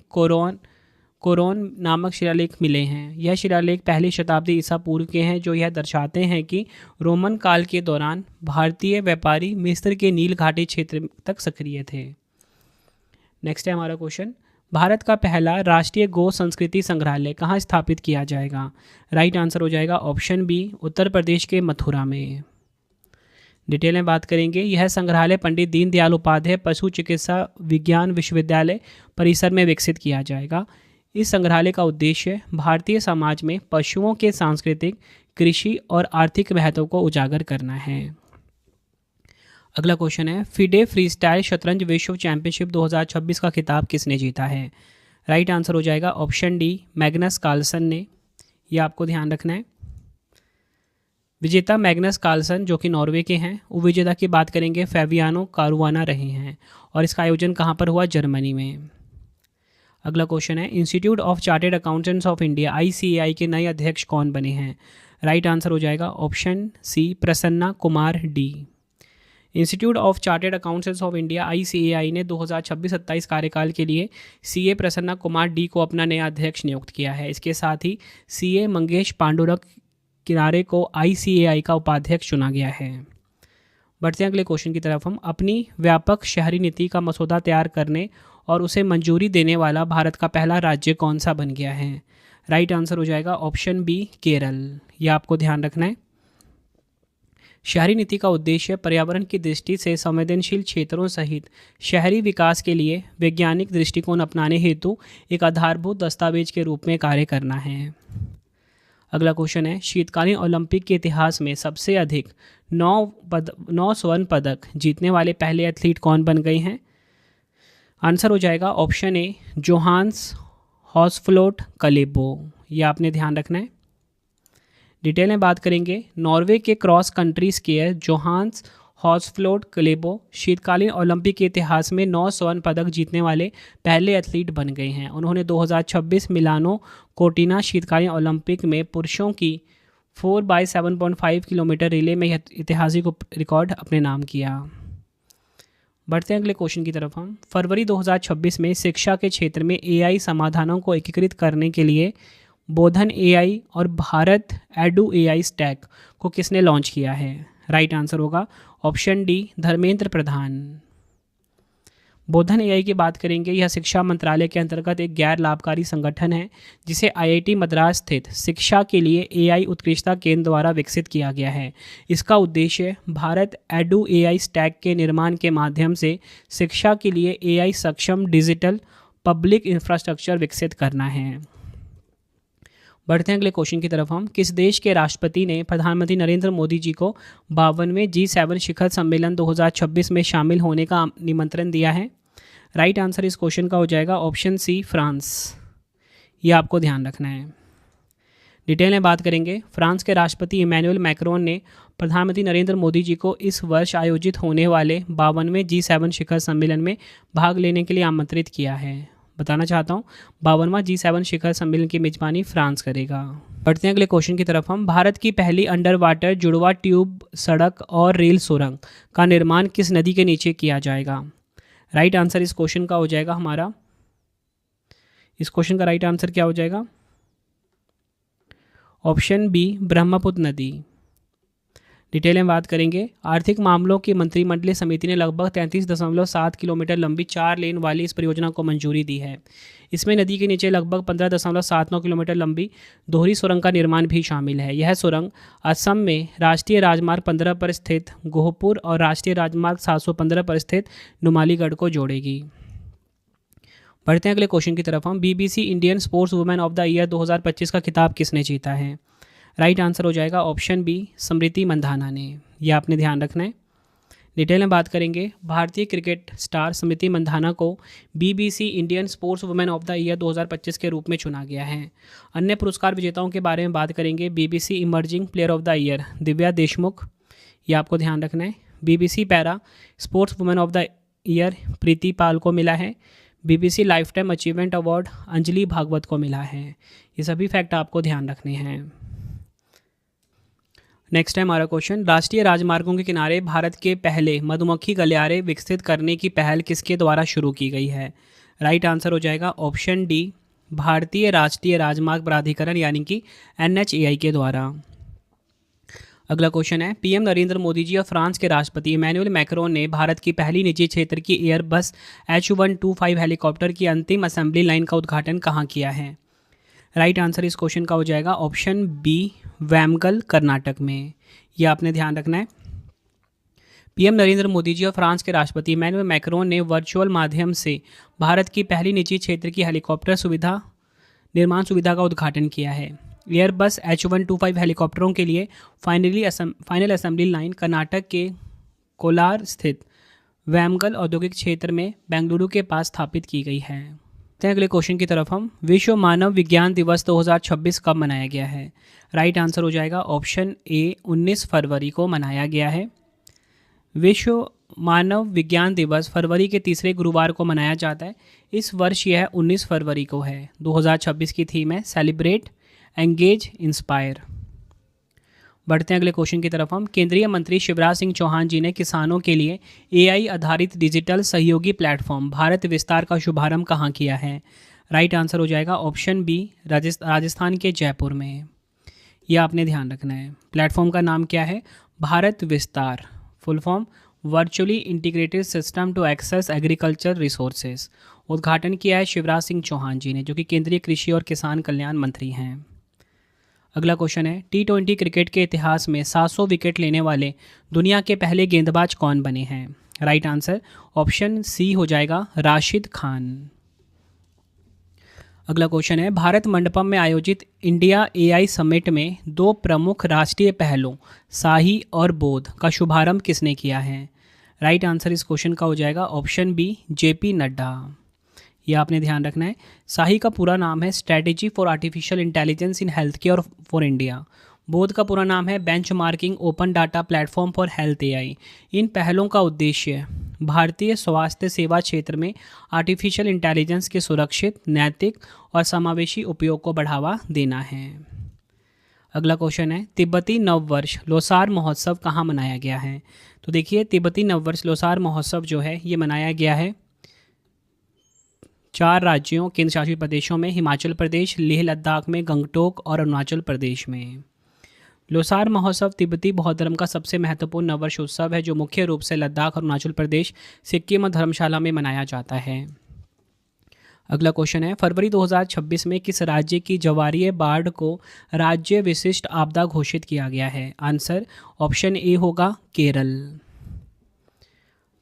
कोरोन नामक शिलालेख मिले हैं। यह शिलालेख पहली शताब्दी ईसा पूर्व के हैं, जो यह दर्शाते हैं कि रोमन काल के दौरान भारतीय व्यापारी मिस्र के नील घाटी क्षेत्र तक सक्रिय थे। नेक्स्ट है हमारा क्वेश्चन, भारत का पहला राष्ट्रीय गो संस्कृति संग्रहालय कहाँ स्थापित किया जाएगा? राइट आंसर हो जाएगा ऑप्शन बी उत्तर प्रदेश के मथुरा में। डिटेल में बात करेंगे, यह संग्रहालय पंडित दीनदयाल उपाध्याय पशु चिकित्सा विज्ञान विश्वविद्यालय परिसर में विकसित किया जाएगा। इस संग्रहालय का उद्देश्य भारतीय समाज में पशुओं के सांस्कृतिक, कृषि और आर्थिक महत्व को उजागर करना है। अगला क्वेश्चन है, फिडे फ्रीस्टाइल शतरंज विश्व चैंपियनशिप 2026 का खिताब किसने जीता है? राइट आंसर हो जाएगा ऑप्शन डी मैग्नस कार्लसन ने। यह आपको ध्यान रखना है। विजेता मैग्नस कार्लसन जो कि नॉर्वे के हैं, उपविजेता की बात करेंगे फैबियानो कारुआना रहे हैं और इसका आयोजन कहाँ पर हुआ? जर्मनी में। अगला क्वेश्चन है, institute of chartered accountants of India ICAI के नए अध्यक्ष कौन बने हैं? राइट आंसर हो जाएगा option C Prasanna Kumar D. Institute of chartered accountants of India ICAI ने 2026-27 कार्यकाल के लिए CA प्रसन्ना कुमार डी को अपना नया अध्यक्ष नियुक्त किया है। इसके साथ ही CA मंगेश पांडुरंग किनारे को ICAI का उपाध्यक्ष चुना गया है। बढ़ते हैं अगले क्वेश्चन की तरफ। हम अपनी व्यापक शहरी नीति का मसौदा तैयार करने और उसे मंजूरी देने वाला भारत का पहला राज्य कौन सा बन गया है? राइट आंसर हो जाएगा ऑप्शन बी केरल। यह आपको ध्यान रखना है। शहरी नीति का उद्देश्य पर्यावरण की दृष्टि से संवेदनशील क्षेत्रों सहित शहरी विकास के लिए वैज्ञानिक दृष्टिकोण अपनाने हेतु एक आधारभूत दस्तावेज के रूप में कार्य करना है। अगला क्वेश्चन है, शीतकालीन ओलंपिक के इतिहास में सबसे अधिक 9 स्वर्ण पदक जीतने वाले पहले एथलीट कौन बन गए हैं? आंसर हो जाएगा ऑप्शन ए जोहान्स हॉसफ्लोट कलेबो। यह आपने ध्यान रखना है। डिटेल में बात करेंगे, नॉर्वे के क्रॉस कंट्री स्कीयर जोहान्स हॉसफ्लोट कलेबो शीतकालीन ओलंपिक के इतिहास में 9 स्वर्ण पदक जीतने वाले पहले एथलीट बन गए हैं। उन्होंने 2026 मिलानो कोर्टिना शीतकालीन ओलंपिक में पुरुषों की 4x7.5 किलोमीटर रिले में ऐतिहासिक रिकॉर्ड अपने नाम किया। बढ़ते हैं अगले क्वेश्चन की तरफ। हम फरवरी 2026 में शिक्षा के क्षेत्र में AI समाधानों को एकीकृत करने के लिए बोधन AI और भारत एडू AI स्टैक को किसने लॉन्च किया है? राइट आंसर होगा ऑप्शन डी धर्मेंद्र प्रधान। बोधन AI की बात करेंगे, यह शिक्षा मंत्रालय के अंतर्गत एक गैर लाभकारी संगठन है जिसे IIT मद्रास स्थित शिक्षा के लिए AI उत्कृष्टता केंद्र द्वारा विकसित किया गया है। इसका उद्देश्य भारत एडू AI स्टैक के निर्माण के माध्यम से शिक्षा के लिए AI सक्षम डिजिटल पब्लिक इंफ्रास्ट्रक्चर विकसित करना है। बढ़ते हैं अगले क्वेश्चन की तरफ हम। किस देश के राष्ट्रपति ने प्रधानमंत्री नरेंद्र मोदी जी को 52वें G7 शिखर सम्मेलन 2026 में शामिल होने का निमंत्रण दिया है? राइट आंसर इस क्वेश्चन का हो जाएगा ऑप्शन सी, फ्रांस। ये आपको ध्यान रखना है। डिटेल में बात करेंगे। फ्रांस के राष्ट्रपति इमैनुअल मैक्रोन ने प्रधानमंत्री नरेंद्र मोदी जी को इस वर्ष आयोजित होने वाले 52वें G7 शिखर सम्मेलन में भाग लेने के लिए आमंत्रित किया है। बताना चाहता हूँ 52वां G7 शिखर सम्मेलन की मेजबानी फ्रांस करेगा। बढ़ते हैं अगले क्वेश्चन की तरफ हम। भारत की पहली अंडर वाटर जुड़वा ट्यूब सड़क और रेल सुरंग का निर्माण किस नदी के नीचे किया जाएगा? राइट आंसर इस क्वेश्चन का हो जाएगा हमारा, इस क्वेश्चन का राइट आंसर क्या हो जाएगा? ऑप्शन बी, ब्रह्मपुत्र नदी। डिटेल में बात करेंगे। आर्थिक मामलों की मंत्रिमंडलीय समिति ने लगभग 33.7 किलोमीटर लंबी 4 लेन वाली इस परियोजना को मंजूरी दी है। इसमें नदी के नीचे लगभग 15.79 किलोमीटर लंबी दोहरी सुरंग का निर्माण भी शामिल है। यह सुरंग असम में राष्ट्रीय राजमार्ग 15 पर स्थित गोहपुर और राष्ट्रीय राजमार्ग 715 पर स्थित नुमालीगढ़ को जोड़ेगी। बढ़ते हैं अगले क्वेश्चन की तरफ हम। BBC Indian sports women of the year 2025 का खिताब किसने जीता है? राइट आंसर हो जाएगा ऑप्शन बी, स्मृति मंधाना ने। यह आपने ध्यान रखना है। डिटेल में बात करेंगे। भारतीय क्रिकेट स्टार स्मृति मंधाना को BBC Indian sports women of the year 2025 के रूप में चुना गया है। अन्य पुरस्कार विजेताओं के बारे में बात करेंगे। BBC emerging player of the year Divya Deshmukh, ये आपको ध्यान रखना है। BBC para sports women of the year Preeti Pal को मिला है। BBC lifetime achievement award Anjali Bhagwat को मिला है। ये सभी फैक्ट आपको ध्यान रखने हैं। नेक्स्ट है हमारा क्वेश्चन। राष्ट्रीय राजमार्गों के किनारे भारत के पहले मधुमक्खी गलियारे विकसित करने की पहल किसके द्वारा शुरू की गई है? राइट आंसर हो जाएगा ऑप्शन डी, भारतीय राष्ट्रीय राजमार्ग प्राधिकरण यानी कि NHAI के द्वारा। अगला क्वेश्चन है। PM नरेंद्र मोदी जी और फ्रांस के राष्ट्रपति इमैनुअल मैक्रोन ने भारत की पहली निजी क्षेत्र की एयरबस H125 हेलीकॉप्टर की अंतिम असेंबली लाइन का उद्घाटन कहाँ किया है? राइट आंसर इस क्वेश्चन का हो जाएगा ऑप्शन बी, वैमगल, कर्नाटक में। यह आपने ध्यान रखना है। PM नरेंद्र मोदी जी और फ्रांस के राष्ट्रपति इमैनुअल मैक्रोन ने वर्चुअल माध्यम से भारत की पहली निजी क्षेत्र की हेलीकॉप्टर निर्माण सुविधा का उद्घाटन किया है। एयरबस H125 हेलीकॉप्टरों के लिए फाइनल असेंबली लाइन कर्नाटक के कोलार स्थित वैमगल औद्योगिक क्षेत्र में बेंगलुरु के पास स्थापित की गई है। अगले क्वेश्चन की तरफ हम। विश्व मानव विज्ञान दिवस 2026 कब मनाया गया है? राइट आंसर हो जाएगा ऑप्शन ए, 19 फरवरी को मनाया गया है। विश्व मानव विज्ञान दिवस फरवरी के तीसरे गुरुवार को मनाया जाता है। इस वर्ष यह 19 फरवरी को है। 2026 की थीम है सेलिब्रेट, एंगेज, इंस्पायर। बढ़ते हैं अगले क्वेश्चन की तरफ हम। केंद्रीय मंत्री शिवराज सिंह चौहान जी ने किसानों के लिए AI आधारित डिजिटल सहयोगी प्लेटफॉर्म भारत विस्तार का शुभारंभ कहाँ किया है? राइट आंसर हो जाएगा ऑप्शन बी, राजस्थान के जयपुर में। यह आपने ध्यान रखना है। प्लेटफॉर्म का नाम क्या है? Bharat Vistaar, full form virtually integrated system to access agriculture resources. उद्घाटन किया है शिवराज सिंह चौहान जी ने, जो कि केंद्रीय कृषि और किसान कल्याण मंत्री हैं। अगला क्वेश्चन है। T20 क्रिकेट के इतिहास में 700 विकेट लेने वाले दुनिया के पहले गेंदबाज कौन बने हैं? राइट आंसर ऑप्शन सी हो जाएगा, राशिद खान। अगला क्वेश्चन है। भारत मंडपम में आयोजित इंडिया AI समिट में 2 प्रमुख राष्ट्रीय पहलों शाही और बौद्ध का शुभारंभ किसने किया है? राइट आंसर इस क्वेश्चन का हो जाएगा ऑप्शन बी, JP नड्डा। यह आपने ध्यान रखना है। शाही का पूरा नाम है strategy for artificial intelligence in health care for India. बौद्ध का पूरा नाम है benchmarking open data platform for health AI। इन पहलों का उद्देश्य भारतीय स्वास्थ्य सेवा क्षेत्र में आर्टिफिशियल इंटेलिजेंस के सुरक्षित, नैतिक और समावेशी उपयोग को बढ़ावा देना है। अगला क्वेश्चन है। तिब्बती नववर्ष लोसार महोत्सव कहाँ मनाया गया है? तो देखिए, तिब्बती नववर्ष लोसार महोत्सव जो है ये मनाया गया है 4 राज्यों केंद्र शासित प्रदेशों में, हिमाचल प्रदेश, लेह लद्दाख में, गंगटोक और अरुणाचल प्रदेश में। लोसार महोत्सव तिब्बती बौद्ध धर्म का सबसे महत्वपूर्ण नववर्ष उत्सव है, जो मुख्य रूप से लद्दाख, अरुणाचल प्रदेश, सिक्किम और धर्मशाला में मनाया जाता है। अगला क्वेश्चन है। फरवरी 2026 में किस राज्य की जवारीय बाढ़ को राज्य विशिष्ट आपदा घोषित किया गया है? आंसर ऑप्शन ए होगा, केरल।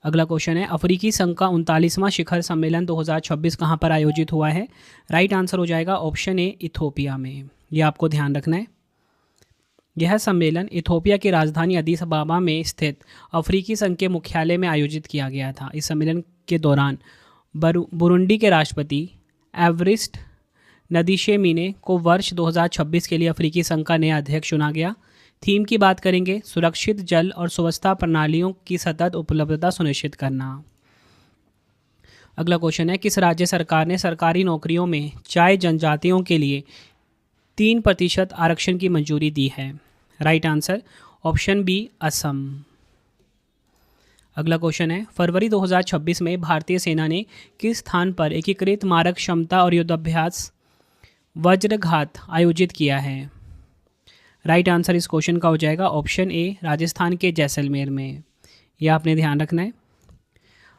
अगला क्वेश्चन है। अफ्रीकी संघ का 39वां शिखर सम्मेलन 2026 कहाँ पर आयोजित हुआ है? राइट आंसर हो जाएगा ऑप्शन ए, इथोपिया में। यह आपको ध्यान रखना है। यह सम्मेलन इथोपिया की राजधानी अदीस अबाबा में स्थित अफ्रीकी संघ के मुख्यालय में आयोजित किया गया था। इस सम्मेलन के दौरान बुरुंडी के राष्ट्रपति एवरिस्ट नदीशेमिने को वर्ष 2026 के लिए अफ्रीकी संघ का नया अध्यक्ष चुना गया। थीम की बात करेंगे, सुरक्षित जल और स्वच्छता प्रणालियों की सतत उपलब्धता सुनिश्चित करना। अगला क्वेश्चन है, किस राज्य सरकार ने सरकारी नौकरियों में चाय जनजातियों के लिए 3% आरक्षण की मंजूरी दी है? Right answer option B Assam. अगला क्वेश्चन है, फरवरी 2026 में भारतीय सेना ने किस स्थान पर एकीकृत मारक क्षमता और युद्धाभ्यास वज्रघात आयोजित किया है? राइट आंसर इस क्वेश्चन का हो जाएगा ऑप्शन ए, राजस्थान के जैसलमेर में। यह आपने ध्यान रखना है।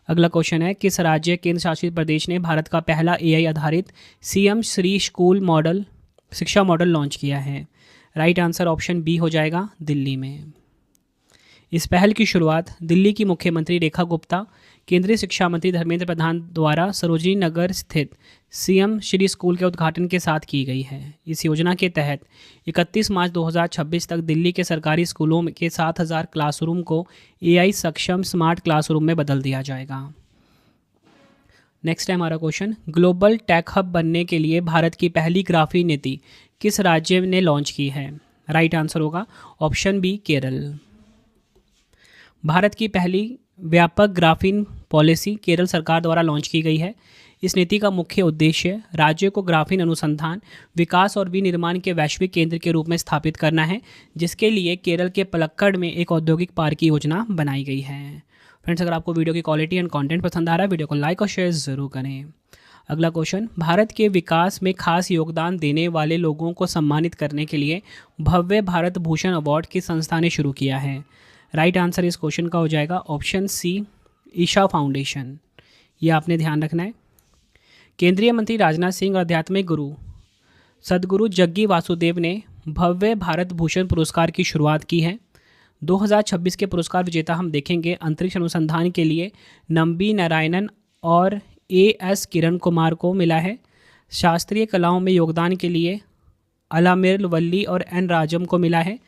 अगला क्वेश्चन है, किस राज्य केंद्र शासित प्रदेश ने भारत का पहला एआई आधारित सीएम श्री स्कूल मॉडल शिक्षा मॉडल लॉन्च किया है? राइट आंसर ऑप्शन बी हो जाएगा, दिल्ली में। इस पहल की शुरुआत दिल्ली की मुख्यमंत्री रेखा गुप्ता, केंद्रीय शिक्षा मंत्री धर्मेंद्र प्रधान द्वारा सरोजिनी नगर स्थित सीएम श्री स्कूल के उद्घाटन के साथ की गई है। इस योजना के तहत 31 मार्च 2026 तक दिल्ली के सरकारी स्कूलों के 7000 क्लासरूम को एआई सक्षम स्मार्ट क्लासरूम में बदल दिया जाएगा। नेक्स्ट है हमारा क्वेश्चन, ग्लोबल टेक हब बनने के लिए भारत की पहली ग्राफीन नीति किस राज्य ने लॉन्च की है? राइट आंसर होगा ऑप्शन बी, केरल। भारत की पहली व्यापक ग्राफीन पॉलिसी केरल सरकार द्वारा लॉन्च की गई है। इस नीति का मुख्य उद्देश्य राज्य को ग्राफीन अनुसंधान, विकास और विनिर्माण के वैश्विक केंद्र के रूप में स्थापित करना है, जिसके लिए केरल के पलक्कड़ में एक औद्योगिक पार्क की योजना बनाई गई है। फ्रेंड्स, अगर आपको वीडियो की क्वालिटी एंड कंटेंट पसंद आ रहा है, वीडियो को लाइक और शेयर ज़रूर करें। अगला क्वेश्चन, भारत के विकास में खास योगदान देने वाले लोगों को सम्मानित करने के लिए भव्य भारत भूषण अवार्ड किस संस्था ने शुरू किया है? राइट आंसर इस क्वेश्चन का हो जाएगा ऑप्शन सी, ईशा फाउंडेशन। ये आपने ध्यान रखना है। केंद्रीय मंत्री राजनाथ सिंह और आध्यात्मिक गुरु सदगुरु जग्गी वासुदेव ने भव्य भारत भूषण पुरस्कार की शुरुआत की है। 2026 के पुरस्कार विजेता हम देखेंगे अंतरिक्ष अनुसंधान के लिए नंबी नारायणन और एएस किरण कुमार को मिला है। शास्त्रीय कलाओं में योगदान के लिए अलामिर वल्ली और एन राजम को मिला है।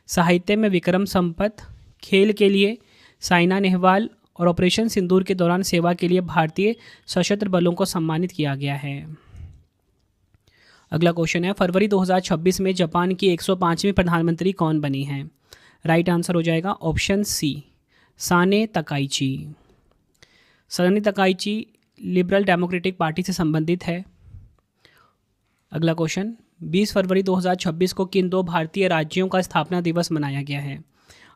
साहित्य में विक्रम संपत, खेल के लिए साइना नेहवाल और ऑपरेशन सिंदूर के दौरान सेवा के लिए भारतीय सशस्त्र बलों को सम्मानित किया गया है। अगला क्वेश्चन है, फरवरी 2026 में जापान की 105वीं प्रधानमंत्री कौन बनी है? राइट आंसर हो जाएगा option C, Sanae Takaichi. Sanae Takaichi liberal democratic party से संबंधित है। अगला क्वेश्चन, 20 फरवरी 2026 को किन दो भारतीय राज्यों का स्थापना दिवस मनाया गया है?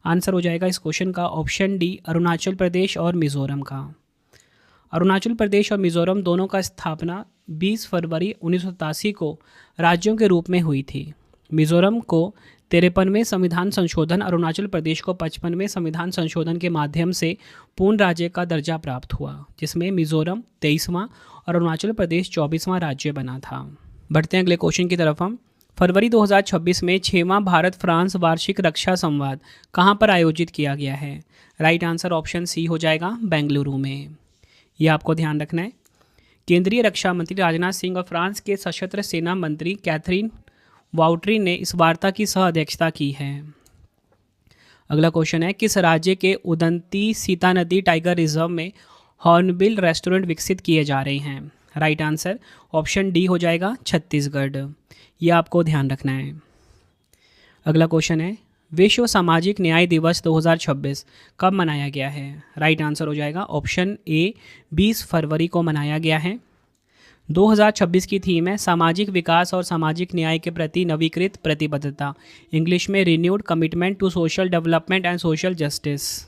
आंसर हो जाएगा इस क्वेश्चन का ऑप्शन डी, अरुणाचल प्रदेश और मिजोरम का। अरुणाचल प्रदेश और मिजोरम दोनों का स्थापना 20 फरवरी 1987 को राज्यों के रूप में हुई थी। मिजोरम को 53वें संविधान संशोधन, अरुणाचल प्रदेश को 55वें संविधान संशोधन के माध्यम से पूर्ण राज्य का दर्जा प्राप्त हुआ, जिसमें मिजोरम 23वां और अरुणाचल प्रदेश 24वां राज्य बना था। बढ़ते हैं अगले क्वेश्चन की तरफ हम। फरवरी 2026 में 6वां भारत फ्रांस वार्षिक रक्षा संवाद कहां पर आयोजित किया गया है? राइट आंसर ऑप्शन सी हो जाएगा, बेंगलुरु में। यह आपको ध्यान रखना है। केंद्रीय रक्षा मंत्री राजनाथ सिंह और फ्रांस के सशस्त्र सेना मंत्री कैथरीन वाउट्री ने इस वार्ता की सह अध्यक्षता की है। अगला क्वेश्चन है, किस राज्य के उदंती सीता नदी टाइगर रिजर्व में हॉर्नबिल रेस्टोरेंट विकसित किए जा रहे हैं? राइट आंसर ऑप्शन डी हो जाएगा, छत्तीसगढ़। यह आपको ध्यान रखना है। अगला क्वेश्चन है, विश्व सामाजिक न्याय दिवस 2026 कब मनाया गया है? राइट आंसर हो जाएगा ऑप्शन ए, 20 फरवरी को मनाया गया है। 2026 की थीम है सामाजिक विकास और सामाजिक न्याय के प्रति नवीकृत प्रतिबद्धता, इंग्लिश में renewed commitment to social development and social justice.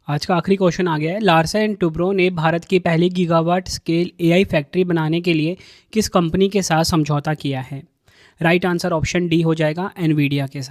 आज का आखिरी क्वेश्चन आ गया है, लार्सन एंड टुब्रो ने भारत की पहली गीगावाट स्केल एआई फैक्ट्री बनाने के लिए किस कंपनी के साथ समझौता किया है? राइट आंसर ऑप्शन डी हो जाएगा, एनवीडिया के साथ।